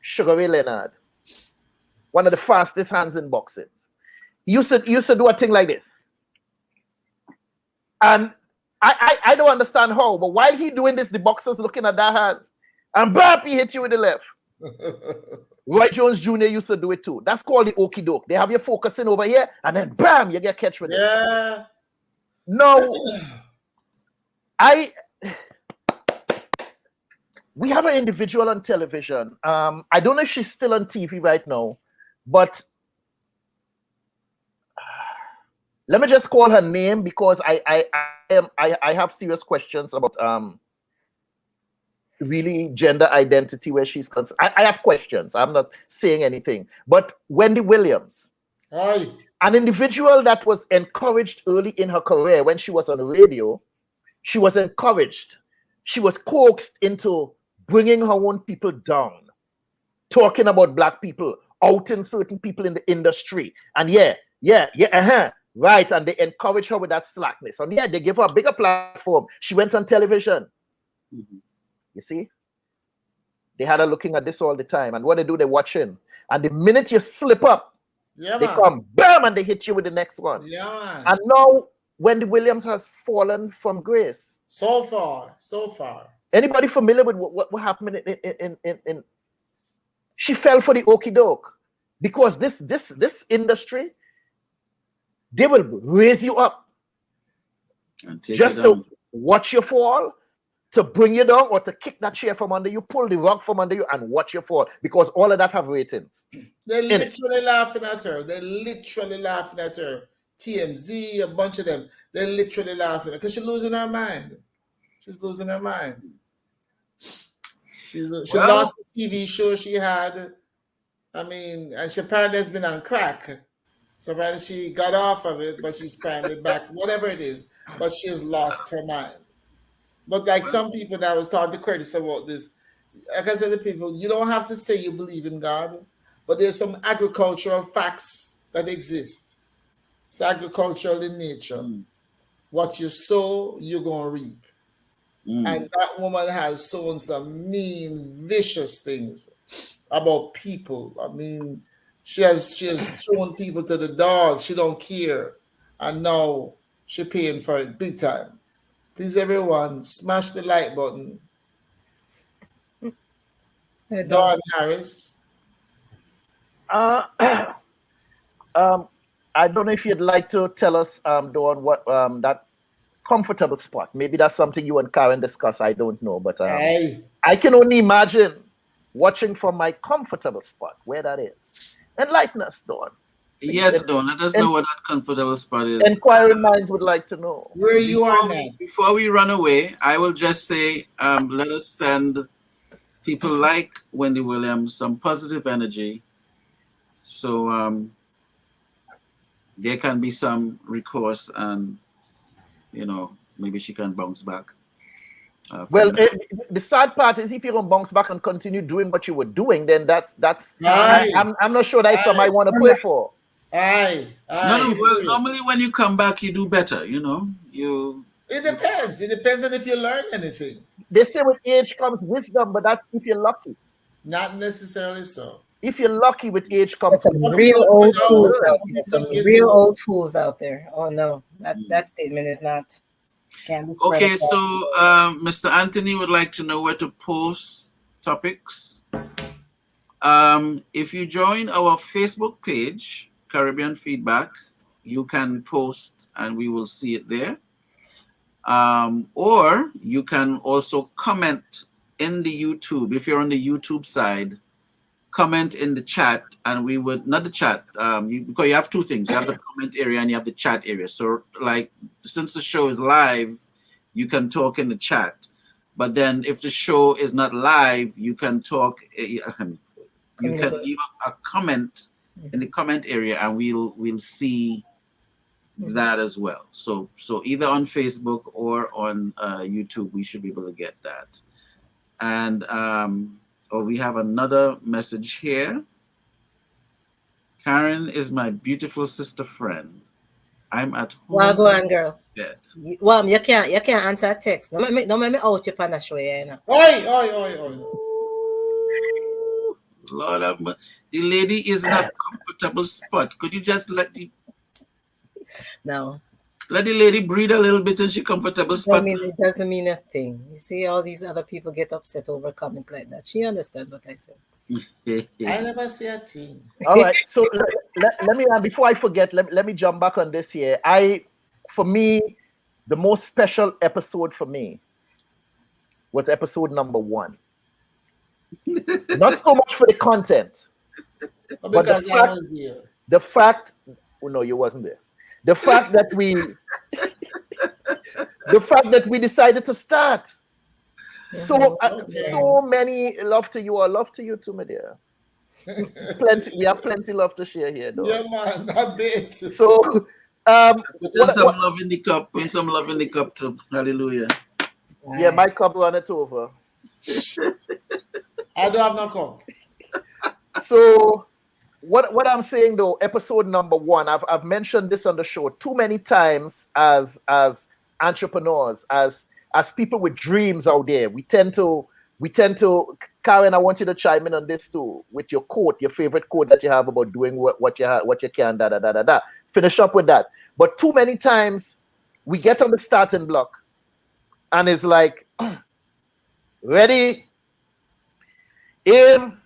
Sugar Ray Leonard, one of the fastest hands in boxing. He used to do a thing like this, and I don't understand how. But while he doing this, the boxer's looking at that hand, and bam, he hit you with the left. Roy Jones Jr. used to do it too. That's called the okie doke. They have you focusing over here, and then bam, you get catch with it. Yeah. No, we have an individual on television. I don't know if she's still on TV right now, but let me just call her name, because I have serious questions about really gender identity where she's concerned. I have questions. I'm not saying anything. But Wendy Williams, an individual that was encouraged early in her career when she was on the radio, she was encouraged she was coaxed into bringing her own people down, talking about black people, outing certain people in the industry. And right. And they encourage her with that slackness. And yeah, they give her a bigger platform. She went on television. Mm-hmm. You see? They had her looking at this all the time. And what they do, they're watching. And the minute you slip up, they come, bam, and they hit you with the next one. Yeah. And now Wendy Williams has fallen from grace. So far. Anybody familiar with what happened in she fell for the okie doke, because this industry, they will raise you up just to watch you fall, to bring you down, or to kick that chair from under you, pull the rug from under you, and watch you fall, because all of that have ratings. They're literally laughing at her. TMZ, a bunch of them, they're literally laughing because she's losing her mind. She lost the TV show she had. I mean, and she apparently has been on crack. So apparently she got off of it, but she's apparently back, whatever it is. But she has lost her mind. But like some people that was talking to Curtis about this, like I said to people, you don't have to say you believe in God, but there's some agricultural facts that exist. It's agricultural in nature. What you sow, you're going to reap. And that woman has sown some mean, vicious things about people. I mean, she has thrown people to the dogs. She don't care. And now she's paying for it big time. Please, everyone, smash the like button. Dawn Harris. I don't know if you'd like to tell us, Dawn, what that comfortable spot. Maybe that's something you and Karen discuss. I don't know, but I can only imagine watching from my comfortable spot where that is. Enlighten us, Dawn. Yes, Dawn. Let us know what that comfortable spot is. Inquiring minds would like to know where you are now. Before we run away, I will just say, let us send people like Wendy Williams some positive energy, so there can be some recourse, and maybe she can bounce back. Well, the sad part is, if you don't bounce back and continue doing what you were doing, then that's I'm not sure that's something I want to play for. No, well, normally when you come back, you do better. It depends. It depends on if you learn anything. They say with age comes wisdom, but that's if you're lucky. Not necessarily so. If you're lucky, with age comes some real old fools. Some real old fools out there. Oh no, that statement is not. Okay, so Mr. Anthony would like to know where to post topics. If you join our Facebook page, Caribbean Feedback, you can post and we will see it there. Or you can also comment in the YouTube. If you're on the YouTube side, comment in the chat, and we would, not the chat, because you have two things. You have the comment area and you have the chat area. So like, since the show is live, you can talk in the chat. But then if the show is not live, you can talk, you can leave a comment in the comment area, and we'll see that as well. So either on Facebook or on YouTube, we should be able to get that. And we have another message here. Karen is my beautiful sister friend. I'm at home. Well, go on, girl. Bed. Well, you can't answer text. Don't make me out your pan show, you know. Oi. Lord have mercy. The lady is in a comfortable spot. Could you just let the lady breathe a little bit in she comfortable spot? It doesn't mean a thing. You see, all these other people get upset over comment like that. She understands what I said. I never say a thing. All right. So let me, before I forget, let me jump back on this here. For me, the most special episode for me was episode number 1. Not so much for the content, but the fact. Oh no, you wasn't there. The fact that we decided to start. So many love to you all. Love to you too, my dear. We have plenty love to share here, though. Yeah, man, a bit. So put some love in the cup. Put some love in the cup too. Hallelujah. Yeah, Right. my cup run it over. I don't have no cup. So what I'm saying though, episode number one, I've mentioned this on the show too many times as entrepreneurs, as people with dreams out there. We tend to Karen, I want you to chime in on this too with your quote, your favorite quote that you have about doing what you can, da da da da da. Finish up with that. But too many times we get on the starting block and it's like ready, aim,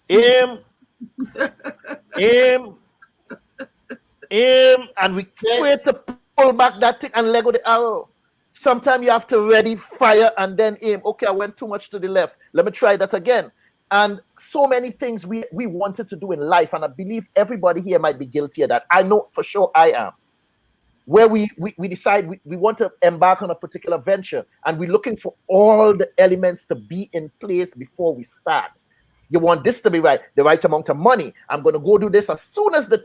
aim, aim, aim, and we Then, wait to pull back that thing and let go the arrow. Sometimes you have to ready, fire, and then aim. Okay, I went too much to the left. Let me try that again. And so many things we wanted to do in life, and I believe everybody here might be guilty of that. I know for sure I am. Where we decide we want to embark on a particular venture, and we're looking for all the elements to be in place before we start. You want this to be right, the right amount of money. I'm going to go do this as soon as the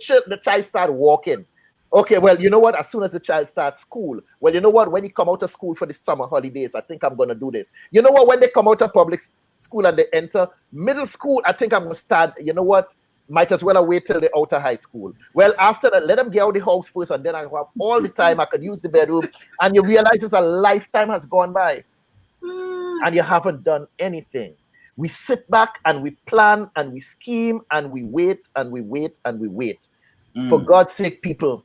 child start walking. Okay, well, you know what? As soon as the child starts school, well, you know what? When he come out of school for the summer holidays, I think I'm going to do this. You know what? When they come out of public school and they enter middle school, I think I'm going to start. You know what? Might as well I wait till the outer high school. Well, after that, let them get out the house first, and then I have all the time I could use the bedroom. And you realize it's a lifetime has gone by, and you haven't done anything. We sit back and we plan and we scheme and we wait and we wait and we wait. For God's sake, people,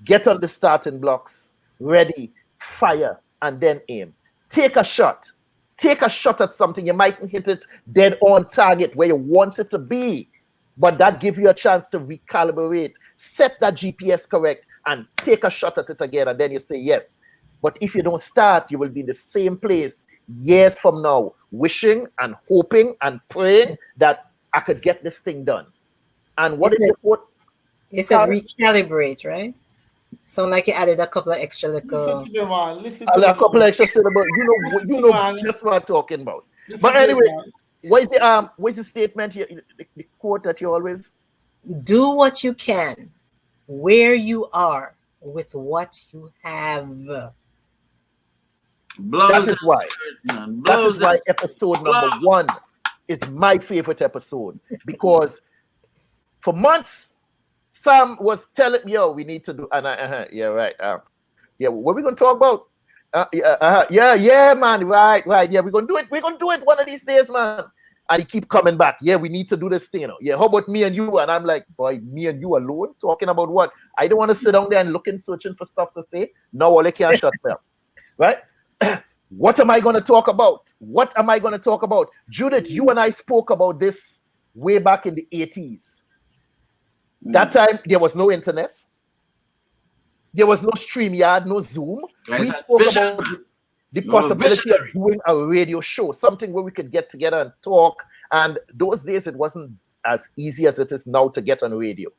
get on the starting blocks, ready, fire, and then aim. Take a shot. Take a shot at something. You might hit it dead on target where you want it to be, but that gives you a chance to recalibrate, set that GPS correct, and take a shot at it again. And then you say yes. But if you don't start, you will be in the same place years from now, wishing and hoping and praying that I could get this thing done. And what You is said, the what? you said recalibrate, right? Sound like you added a couple of extra listen little. to the man. Listen to A the couple man. extra syllables. Listen You to the know man. just what I'm talking about. Listen But to the anyway, man. what's the statement here? The quote that you always. Do what you can, where you are, with what you have. That Blows is that why. spirit, man. That is Blows why that. episode number Blows. one is my favorite episode, because for months Sam was telling me, "Yo, we need to do," and yeah, right, yeah, what we gonna talk about? Yeah, man, right, yeah, we're gonna do it. We're gonna do it one of these days, man. And he keep coming back. Yeah, we need to do this thing, Yeah, how about me and you? And I'm like, boy, me and you alone talking about what? I don't want to sit down there and looking, searching for stuff to say. No, all I can't shut up, right? What am I going to talk about? What am I going to talk about? Judith, you and I spoke about this way back in the 80s. That time, there was no internet. There was no StreamYard, no Zoom. Guys We had spoke vision, about man. the No possibility of visionary. doing a radio show, something where we could get together and talk. And those days, it wasn't as easy as it is now to get on radio.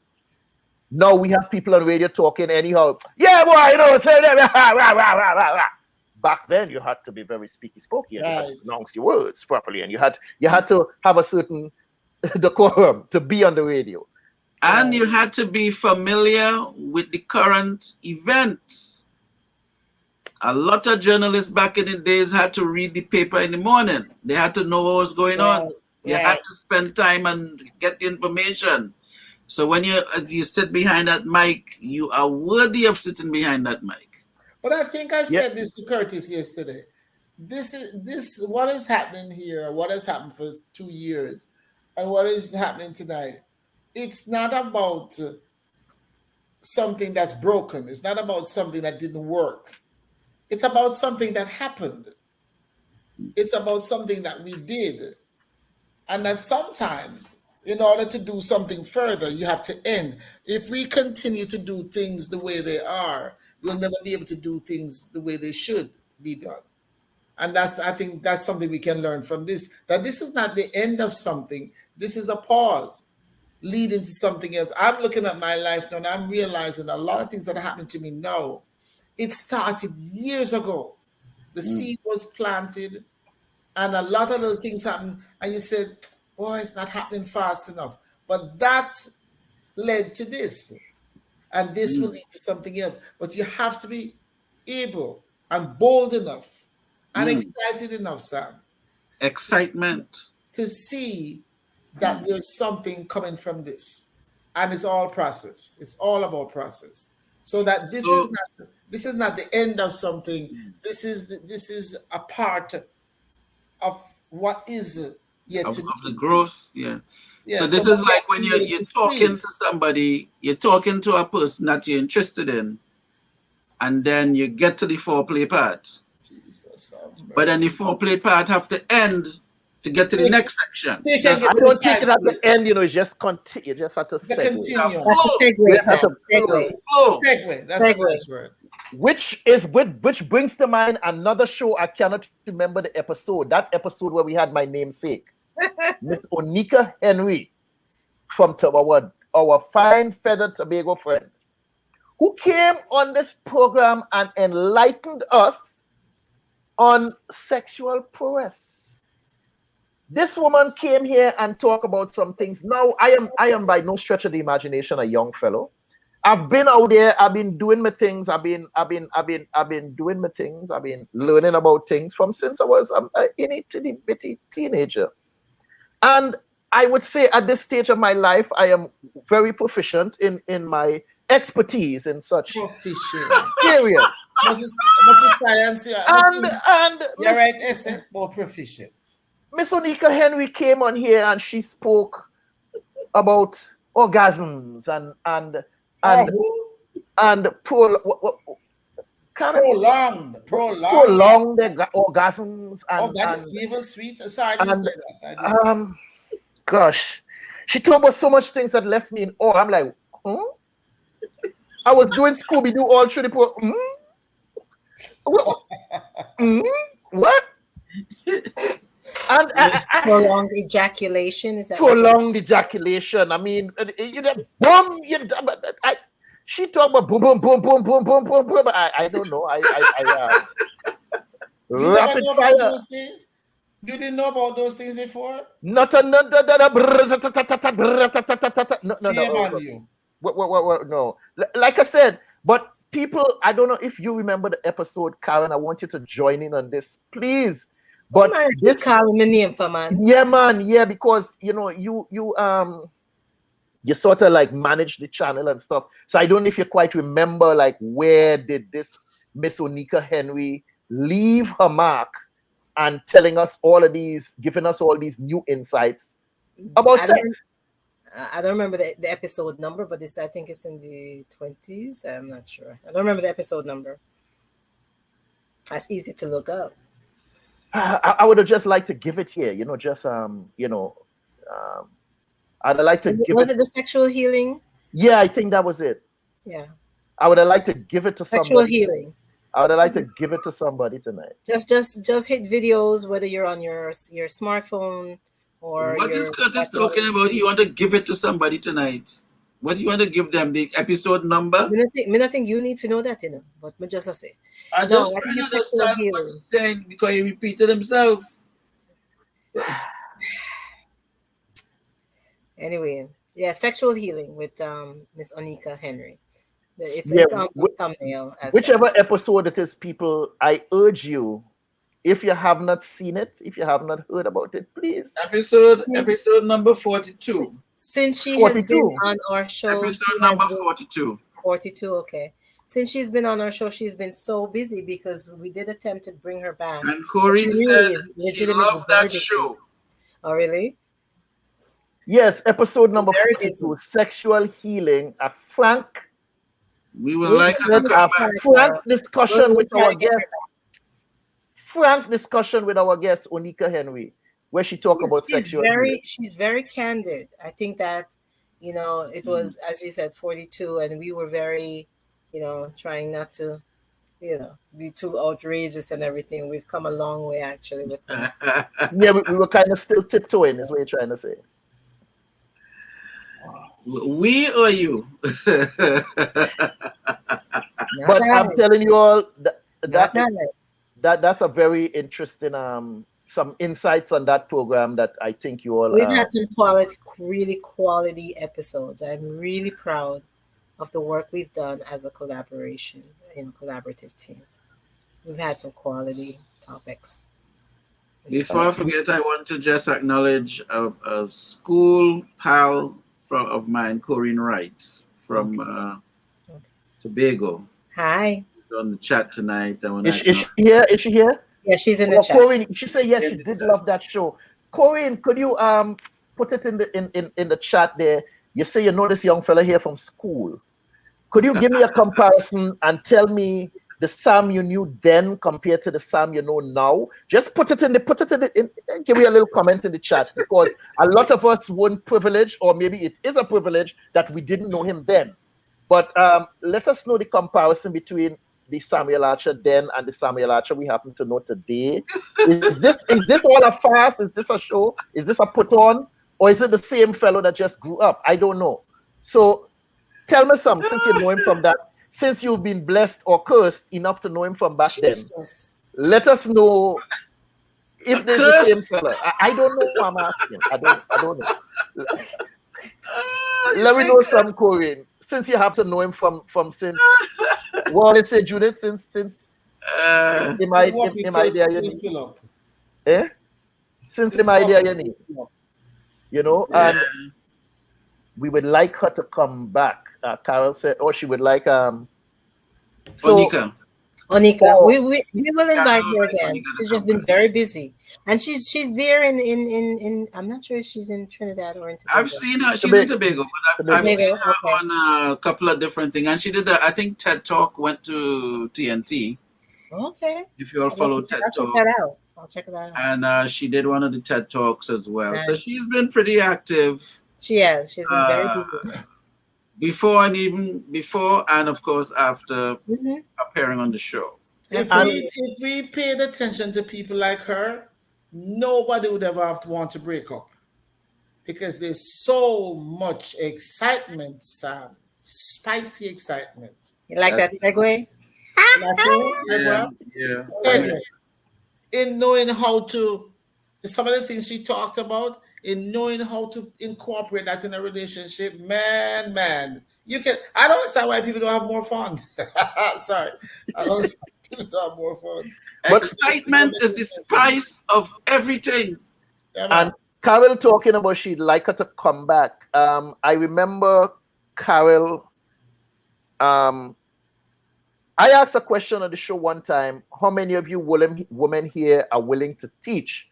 Now we have people on radio talking anyhow. Yeah, boy, say that. Back then, you had to be very speaky spokey and you had to Right. pronounce your words properly, and you had to have a certain decorum to be on the radio. And you had to be familiar with the current events. A lot of journalists back in the days had to read the paper in the morning. They had to know what was going on. You had to spend time and get the information. So when you sit behind that mic, you are worthy of sitting behind that mic. But I think I Yeah. said this to Curtis yesterday. This what is happening here, what has happened for 2 years, and what is happening tonight. It's not about something that's broken. It's not about something that didn't work. It's about something that happened. It's about something that we did. And that sometimes, in order to do something further, you have to end. If we continue to do things the way they are, we'll never be able to do things the way they should be done. And I think that's something we can learn from this, that this is not the end of something. This is a pause leading to something else. I'm looking at my life now and I'm realizing a lot of things that are happening to me now. It started years ago. The seed was planted and a lot of little things happened. And you said, boy, it's not happening fast enough. But that led to this. And this will lead to something else. But you have to be able and bold enough and Mm. excited enough, Sam, Excitement. to see that there's something coming from this. And it's all process. It's all about process. So that this So is not the end of something. This is a part of what is yet of to the be. growth, yeah. Yeah. So So this what is we like have when to be able you're to talking see. to somebody, you're talking to a person that you're interested in, and then you get to the foreplay part. Jesus have But then mercy. the foreplay part have to end to get to So the you, next section. so you can That's get I to the don't take five it at the play. end, it's just continue. You just have to It's a segue. continuum. That's a flow, You segue, just have Sam. to flow. Segue. flow. Segue. That's a Segue. nice word. Which brings to mind another show. I cannot remember the episode. That episode where we had my namesake, Miss Onika Henry, from our fine feathered Tobago friend, who came on this program and enlightened us on sexual prowess. This woman came here and talked about some things. Now, I am by no stretch of the imagination a young fellow. I've been out there. I've been doing my things. I've been doing my things. I've been learning about things from since I was a itty bitty bitty teenager. And I would say at this stage of my life, I am very proficient in my expertise in such Proficient. areas. Mrs. Science, yeah. And You're right, essay, more proficient. Miss Onika Henry came on here and she spoke about orgasms and Oh, and kind of prolonged. prolonged orgasms Oh, that and is even sweet. Sorry, I didn't and say that. I didn't say gosh, she talked about so much things that left me in awe. I'm like, I was doing Scooby Doo all through the what? What? And Prolonged ejaculation, is that what prolonged ejaculation. I mean, boom. She talked about boom, boom, boom, boom, boom, boom, boom, boom. I don't know. You never Rapid know fire. about those things? You didn't know about those things before? Not a no, Shame on you. what, no. Like I said, but people, I don't know if you remember the episode, Karen. I want you to join in on this, please. But man, this, calling my name for man. yeah, man, yeah, because you sort of like manage the channel and stuff. So I don't know if you quite remember like where did this Miss Onika Henry leave her mark and telling us all of these, giving us all these new insights about sex. I don't remember the episode number, but I think it's in the 20s. I'm not sure. I don't remember the episode number. That's easy to look up. I would have just liked to give it here, I'd like to give Was it the sexual healing? Yeah, I think that was it. Yeah. I would have liked to give it to Sexual somebody. healing. I would have liked to give it to somebody tonight. Just hit videos, whether you're on your smartphone or What is Curtis talking about? You want to give it to somebody tonight? What do you want to give them? The episode number? I think you need to know that, but me just say. I just trying to understand what he's saying because he repeated himself. Anyway, yeah, sexual healing with Miss Onika Henry. It's on the thumbnail. Whichever episode it is, people, I urge you, if you have not seen it, if you have not heard about it, please. Episode number 42. Since she has been on our show. Episode number 42. 42, okay. Since she's been on our show, she's been so busy because we did attempt to bring her back. And Corrine said she loved that show. Oh, really? Yes, episode number 42, Sexual Healing. Frank. We would like a frank discussion with our guest. Frank discussion with our guest, Onika Henry, where she talked about sexual healing. She's very candid. I think that, it was, as you said, 42, and we were very, trying not to, be too outrageous and everything. We've come a long way, actually, with that. Yeah, we were kind of still tiptoeing, is what you're trying to say. We or you? But I'm telling you all that's a very interesting some insights on that program that I think you all we've had some really quality episodes. I'm really proud of the work we've done as a collaborative team. we've had some quality topics. Before I forget, I want to just acknowledge a school pal of mine, Corinne Wright, from Tobago. Hi. She's on the chat tonight. I want Is she here? Is she here? Yeah, she's in the Oh, chat. Corinne, she said yes, she did love that show. Corinne, could you put it in the chat there? You say you know this young fella here from school. Could you give me a comparison and tell me the Sam you knew then compared to the Sam you know now? Just put it in, give me a little comment in the chat, because a lot of us weren't privileged, or maybe it is a privilege that we didn't know him then. But let us know the comparison between the Samuel Archer then and the Samuel Archer we happen to know today. Is this all a farce? Is this a show? Is this a put on? Or is it the same fellow that just grew up? I don't know. So tell me something, since you know him from that, since you've been blessed or cursed enough to know him from back then. Let us know if there's the same fella. I don't know who I'm asking. I don't know. Let me know some, Corinne, since you have to know him from since. Well, let's say Judith, since him idea you need. Since him idea you need. You know, and we would like her to come back. Carol said, she would like Onika. Oh. We will invite her again. She's just been very busy, and she's there in I'm not sure if she's in Trinidad or in Tobago. I've seen her. She's in Tobago, but I've seen her on a couple of different things, and she did I think TED Talk went to TNT. Okay. If you all follow TED Talk, I'll check that out. And she did one of the TED Talks as well. Nice. So she's been pretty active. She has. She's been very busy. Before and of course after appearing on the show. If we paid attention to people like her, nobody would ever have to want to break up, because there's so much excitement, Sam. Spicy excitement. You like that segue? Yeah. Segue. In knowing how to, some of the things she talked about, in knowing how to incorporate that in a relationship, man, you can. I don't understand why people don't have more fun. Sorry, I don't understand people don't have more fun. But excitement is the spice of everything. And Carol talking about she'd like her to come back. I remember Carol. I asked a question on the show one time: how many of you women here are willing to teach?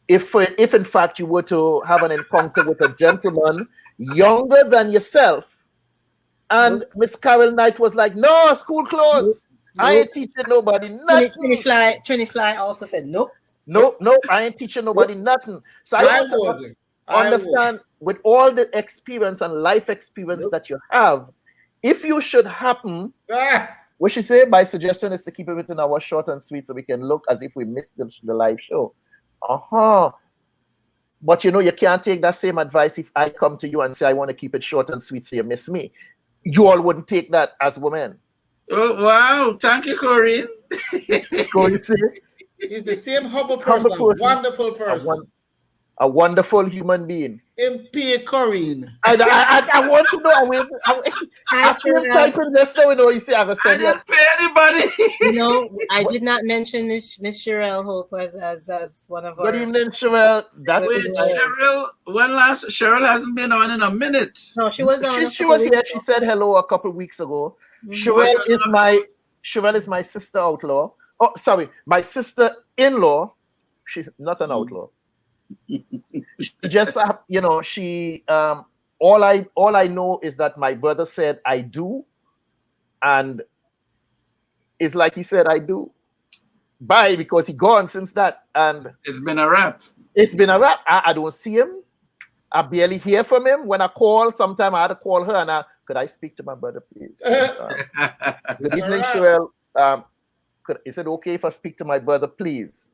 If in fact you were to have an encounter with a gentleman younger than yourself, and Miss Carol Knight was like, "No, school closed. I ain't teaching nobody nothing." Trini Fly also said, "Nope. Nope, I ain't teaching nobody nothing." So I understand with all the experience and life experience that you have, if you should happen, what she say, my suggestion is to keep everything our short and sweet so we can look as if we missed the live show. But you can't take that same advice if I come to you and say I want to keep it short and sweet so you miss me. You all wouldn't take that as women. Oh wow, thank you, Corinne. Corinne, he's the same humble person, wonderful person. A wonderful human being. MP Corinne. I want to know. I typing just now, you see, I didn't pay anybody. I did not mention Miss Sherelle Hope as one of our. Good evening, Sherelle. Sherelle. Sherelle hasn't been on in a minute. No, she was on. She was here. She said hello a couple of weeks ago. Sherelle is my sister outlaw. Oh, sorry, my sister-in-law. She's not an outlaw. She just she all I know is that my brother said I do, and it's like he said I do. Bye, because he gone since that, and it's been a wrap. I don't see him. I barely hear from him. When I call, sometime I had to call her and could I speak to my brother, please? Good evening, Sherelle. Is it okay if I speak to my brother, please?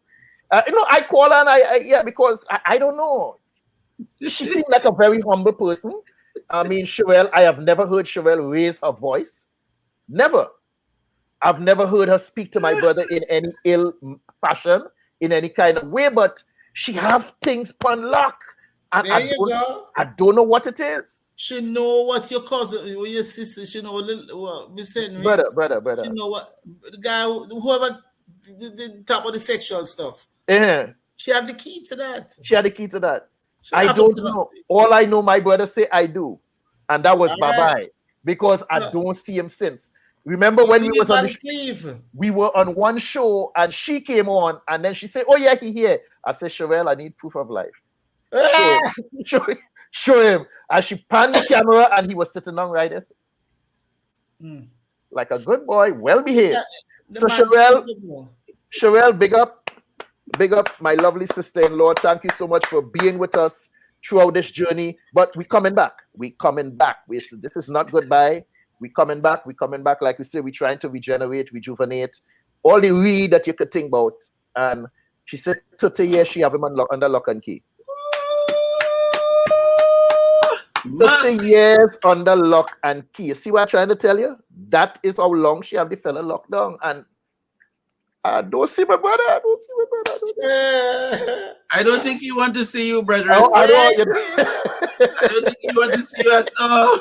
I call her and because I don't know. She seemed like a very humble person. I mean, Sherelle, I have never heard Sherelle raise her voice. Never. I've never heard her speak to my brother in any ill fashion, in any kind of way, but she have things on lock. And I don't know what it is. She know what your cousin, your sister, she know Miss Henry. Brother. She know what the guy, whoever the top of the sexual stuff. Yeah. She have the key to that. She had the key to that. She I have don't to- know. All I know, my brother say I do, and that was All bye right. bye because I So- don't see him since. Remember when we Cleave was on the and cleave. we were on one show and she came on and then she said, "Oh yeah, he here." I said, "Sherelle, I need proof of life. Show Ah! him, show him." And she panned the camera and he was sitting down right there, Mm. like a good boy, well behaved. Yeah, the So man Sherelle, sensible. Sherelle, big up, my lovely sister-in-law. Thank you so much for being with us throughout this journey. But we coming back. This is not goodbye. We coming back. Like we say, we're trying to regenerate, rejuvenate, all the weed that you could think about. And she said 30 years she have him under lock and key. 30 years under lock and key. You see what I'm trying to tell you? That is how long she have the fella locked down. And I don't see my brother. I don't think he want to see you, brethren. Oh, I don't. I don't think he want to see you at all.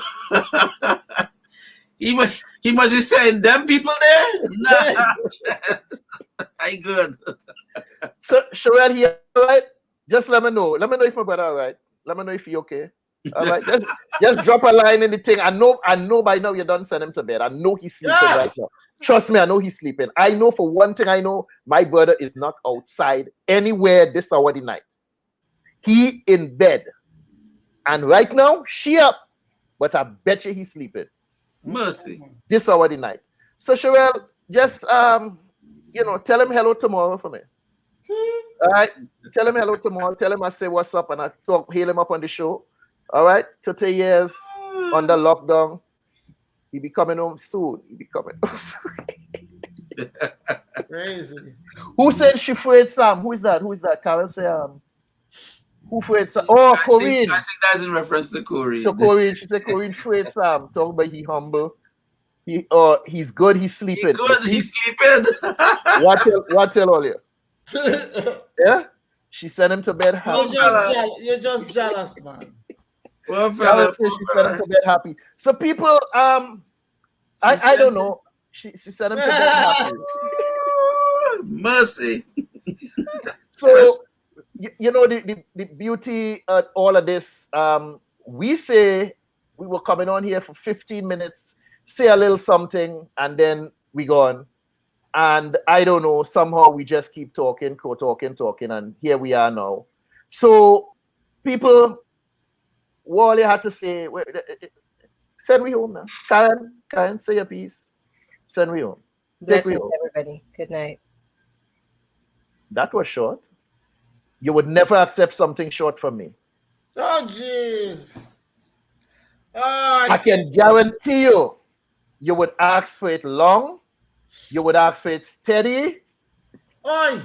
he must be saying, them people there? Nah. I good. So, Sherelle, here, all right? Just let me know. Let me know if my brother all right. Let me know if he okay. All right. Just drop a line in the thing. I know by now you done send him to bed. I know he's sleeping right now. Trust me, I know he's sleeping. I know for one thing, I know my brother is not outside anywhere this hour of the night. He in bed. And right now, she up. But I bet you he's sleeping. Mercy. This hour of the night. So Sherelle, just tell him hello tomorrow for me. All right. Tell him hello tomorrow. Tell him I say what's up and I hail him up on the show. All right. 30 years under lockdown. He be coming home soon. Crazy. Who said she afraid Sam? Who is that? Carol say who afraid Sam? Oh, Corinne. I think that's in reference to Corinne. So Corinne, she said Corinne afraid Sam. Talk about he humble. He's good, he's sleeping. He's sleeping. What tell all you? Yeah? She sent him to bed happy. You're just jealous, man. Well, Carol said she sent him to bed happy. So people, I don't know. She sent him to bed happy. Mercy. So the beauty of all of this, we say we were coming on here for 15 minutes, say a little something, and then we gone. And I don't know, somehow we just keep talking, and here we are now. So people, what you had to say, send me home now. Karen, say your piece. Send me home. Blessings, everybody. Good night. That was short. You would never accept something short from me. Oh, jeez. Oh, I can guarantee you would ask for it long. You would ask for it steady. Oi.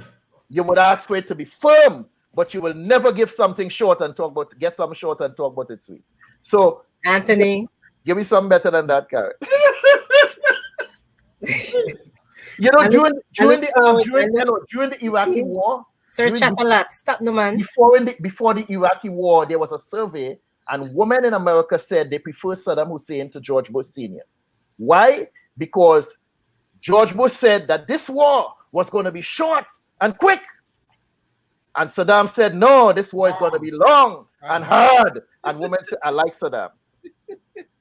You would ask for it to be firm, but you will never give something short and get something short and talk about it sweet. So, Anthony, give me something better than that, Karen. During the Iraqi war, Sir Chatalat, stop the man. Before the Iraqi war, there was a survey, and women in America said they prefer Saddam Hussein to George Bush Sr. Why? Because George Bush said that this war was going to be short and quick. And Saddam said, no, this war is going to be long and hard. And women said, I like Saddam.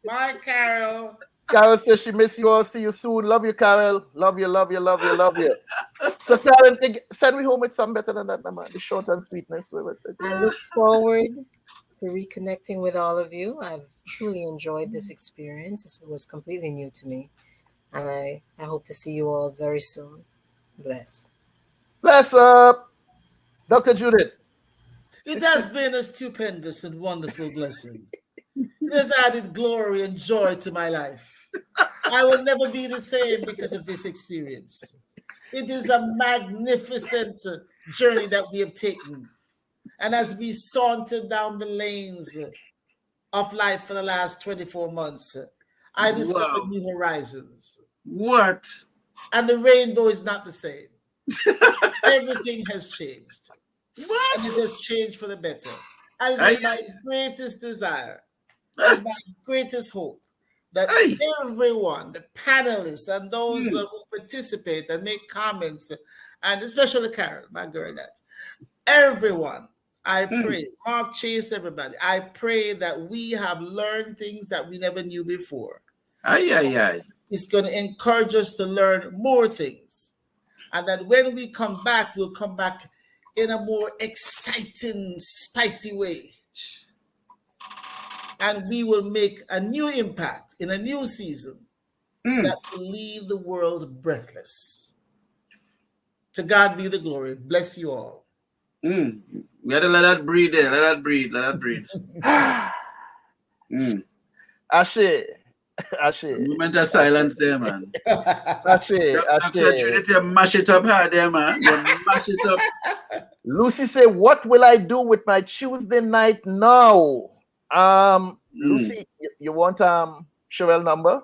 Bye, Carol. Carol says she miss you all. See you soon. Love you, Carol. Love you. So, Karen, send me home with something better than that, man. The short and sweetness. I look forward to reconnecting with all of you. I've truly enjoyed this experience. This was completely new to me. And I hope to see you all very soon. Bless. Bless up, Dr. Judith. It has been a stupendous and wonderful blessing. It has added glory and joy to my life. I will never be the same because of this experience. It is a magnificent journey that we have taken. And as we saunter down the lanes of life for the last 24 months, I discovered new horizons. What? And the rainbow is not the same. Everything has changed. What? And it has changed for the better. And it is my greatest desire, it's my greatest hope that everyone, the panelists and those who participate and make comments and especially Carol, my girl, that everyone, I pray, Mark Chase, everybody, I pray that we have learned things that we never knew before. Aye, aye, aye. It's going to encourage us to learn more things. And that when we come back, we'll come back in a more exciting, spicy way. And we will make a new impact in a new season that will leave the world breathless. To God be the glory. Bless you all. We gotta let that breathe there. Let that breathe. Let that breathe. Ashe. Moment of silence there, man. Ashe. After Trinity, you mash it up hard there, man. You mash it up. Lucy say, what will I do with my Tuesday night now? Lucy, you want Sherelle number?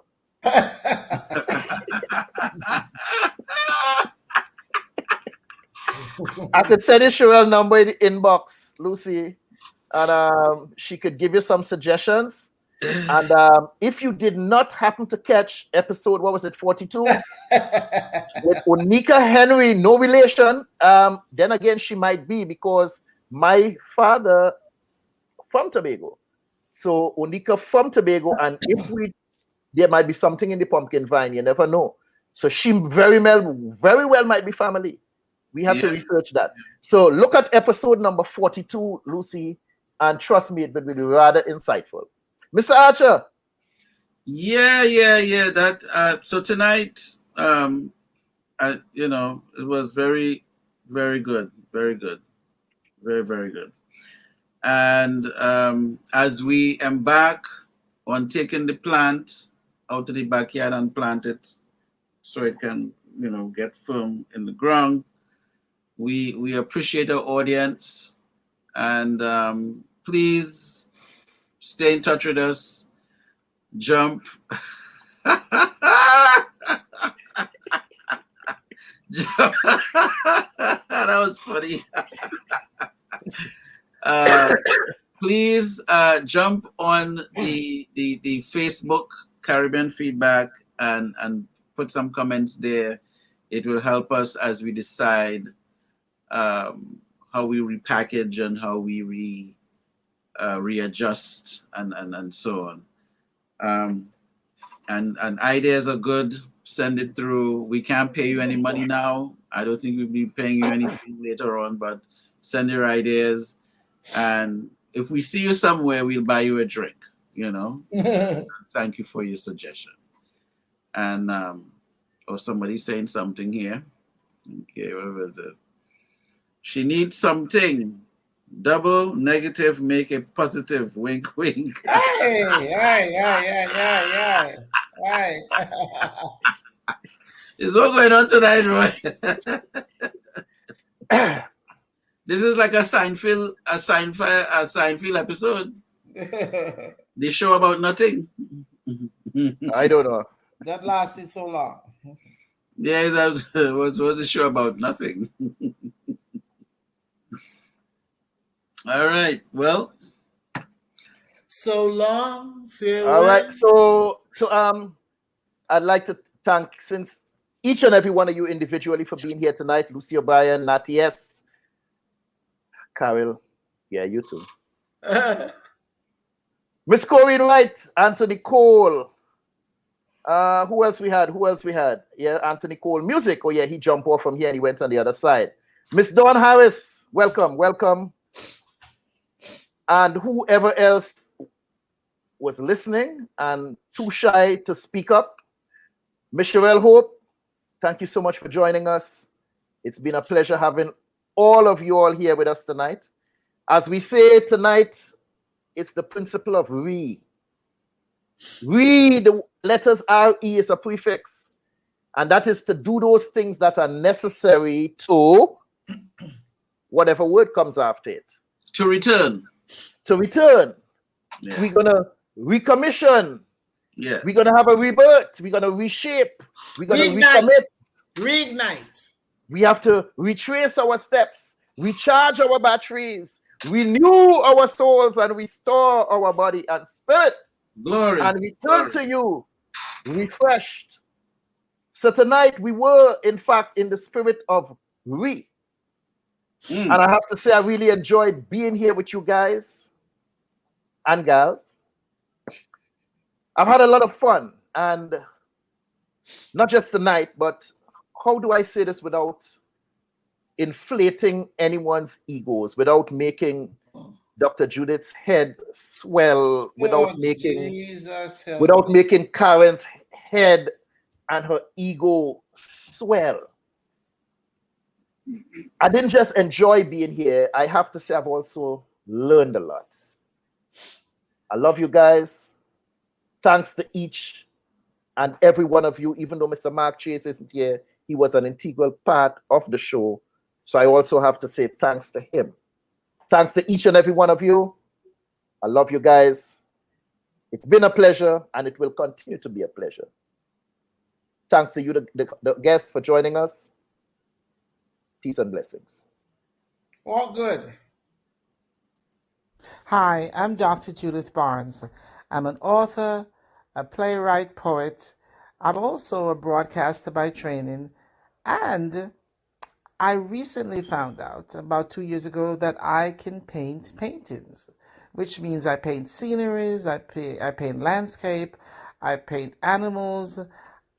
I could send you Sherelle number in the inbox, Lucy, and she could give you some suggestions. And if you did not happen to catch episode, what was it, 42? With Onika Henry, no relation, then again, she might be, because my father from Tobago. So Onika from Tobago, and if there might be something in the pumpkin vine, you never know. So she very well might be family. We have to research that. So look at episode number 42, Lucy, and trust me, it will be rather insightful. Mr. Archer. Yeah. That so tonight, it was very, very good. Very good. Very, very good. And as we embark on taking the plant out of the backyard and plant it so it can, get firm in the ground, we appreciate our audience, and please stay in touch with us. Jump. That was funny. Please jump on the Facebook Caribbean Feedback and put some comments there. It will help us as we decide how we repackage and how we readjust and so on. And ideas are good. Send it through. We can't pay you any money now. I don't think we'll be paying you anything later on, but send your ideas. And if we see you somewhere, we'll buy you a drink, Thank you for your suggestion. And somebody's saying something here. Okay, what was it? She needs something. Double negative, make a positive. Wink, wink. Hey. It's all going on tonight, Roy. This is like a Seinfeld episode. The show about nothing. I don't know. That lasted so long. Yeah, that was a show about nothing. All right. Well. So long. Farewell. All right. So I'd like to thank, since each and every one of you individually, for being here tonight. Lucy O'Brien, Natty S, Carol, you too. Miss Corey Wright, Anthony Cole. Who else we had? Yeah, Anthony Cole. Music. Oh yeah, he jumped off from here and he went on the other side. Miss Dawn Harris, welcome. And whoever else was listening and too shy to speak up. Miss Sherelle Hope, thank you so much for joining us. It's been a pleasure having all of you all here with us tonight. As we say tonight, it's the principle of re. Re, the letters R-E is a prefix. And that is to do those things that are necessary to whatever word comes after it. To return. Yeah. We're going to recommission. Yeah. We're going to have a rebirth. We're going to reshape. We're going to recommit. Reignite. We have to retrace our steps, recharge our batteries, renew our souls, and restore our body and spirit. Glory. And return to you refreshed. So tonight we were, in fact, in the spirit of Re. And I have to say, I really enjoyed being here with you guys and gals. I've had a lot of fun, and not just tonight, but how do I say this without inflating anyone's egos, without making Dr. Judith's head swell, without making Karen's head and her ego swell. I didn't just enjoy being here. I have to say I've also learned a lot. I love you guys. Thanks to each and every one of you. Even though Mr. Mark Chase isn't here, he was an integral part of the show. So I also have to say thanks to him. Thanks to each and every one of you. I love you guys. It's been a pleasure, and it will continue to be a pleasure. Thanks to you, the guests, for joining us. Peace and blessings. All good. Hi, I'm Dr. Judith Barnes. I'm an author, a playwright, poet. I'm also a broadcaster by training, and I recently found out about 2 years ago that I can paint paintings, which means I paint sceneries, I paint landscape, I paint animals.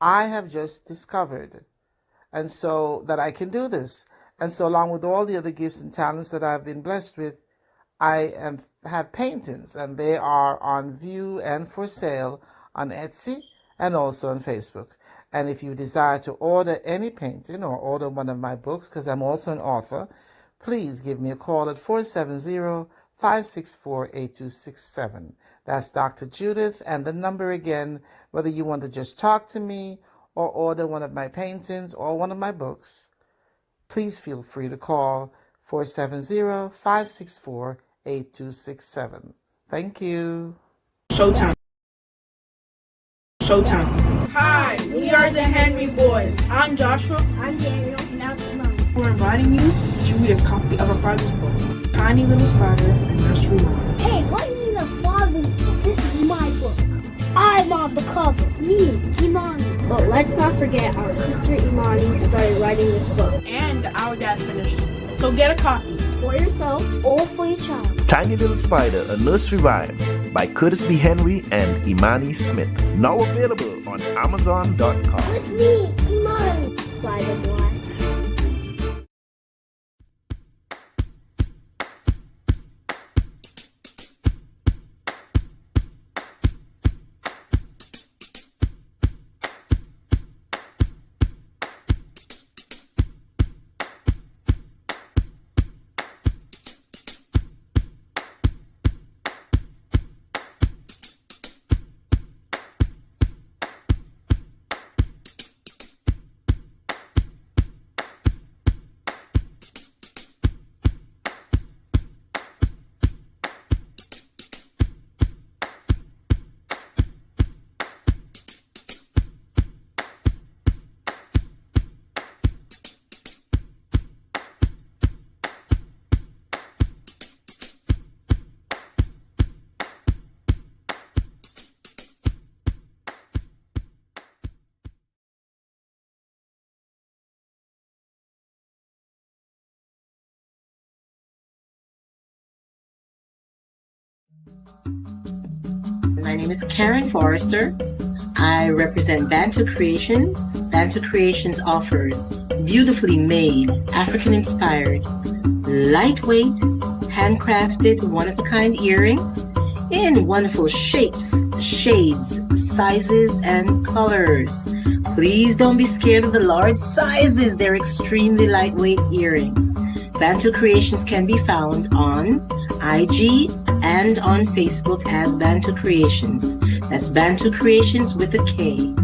I have just discovered, and so that I can do this. And so along with all the other gifts and talents that I've been blessed with, I have paintings, and they are on view and for sale on Etsy and also on Facebook. And if you desire to order any painting or order one of my books, because I'm also an author, please give me a call at 470-564-8267. That's Dr. Judith, and the number again, whether you want to just talk to me or order one of my paintings or one of my books, please feel free to call 470-564-8267. Thank you. Showtime. Hi, we are the Henry Boys. I'm Joshua. I'm Daniel. And I'm Simone. We're inviting you to read a copy of our father's book, Tiny Little Spider and Nursery Rhyme. Hey, what do you mean a father's book? This is my book. I'm on the cover. Me, Imani. But let's not forget our sister Imani started writing this book. And our dad finished it. So get a copy. For yourself or for your child. Tiny Little Spider, a Nursery Rhyme by Curtis B. Henry and Imani Smith. Now available on Amazon.com. With me, Imani. Spider Boy. My name is Karen Forrester. I represent Bantu Creations. Bantu Creations offers beautifully made, African-inspired, lightweight, handcrafted, one-of-a-kind earrings in wonderful shapes, shades, sizes, and colors. Please don't be scared of the large sizes. They're extremely lightweight earrings. Bantu Creations can be found on IG and on Facebook as Bantu Creations. That's Bantu Creations with a K.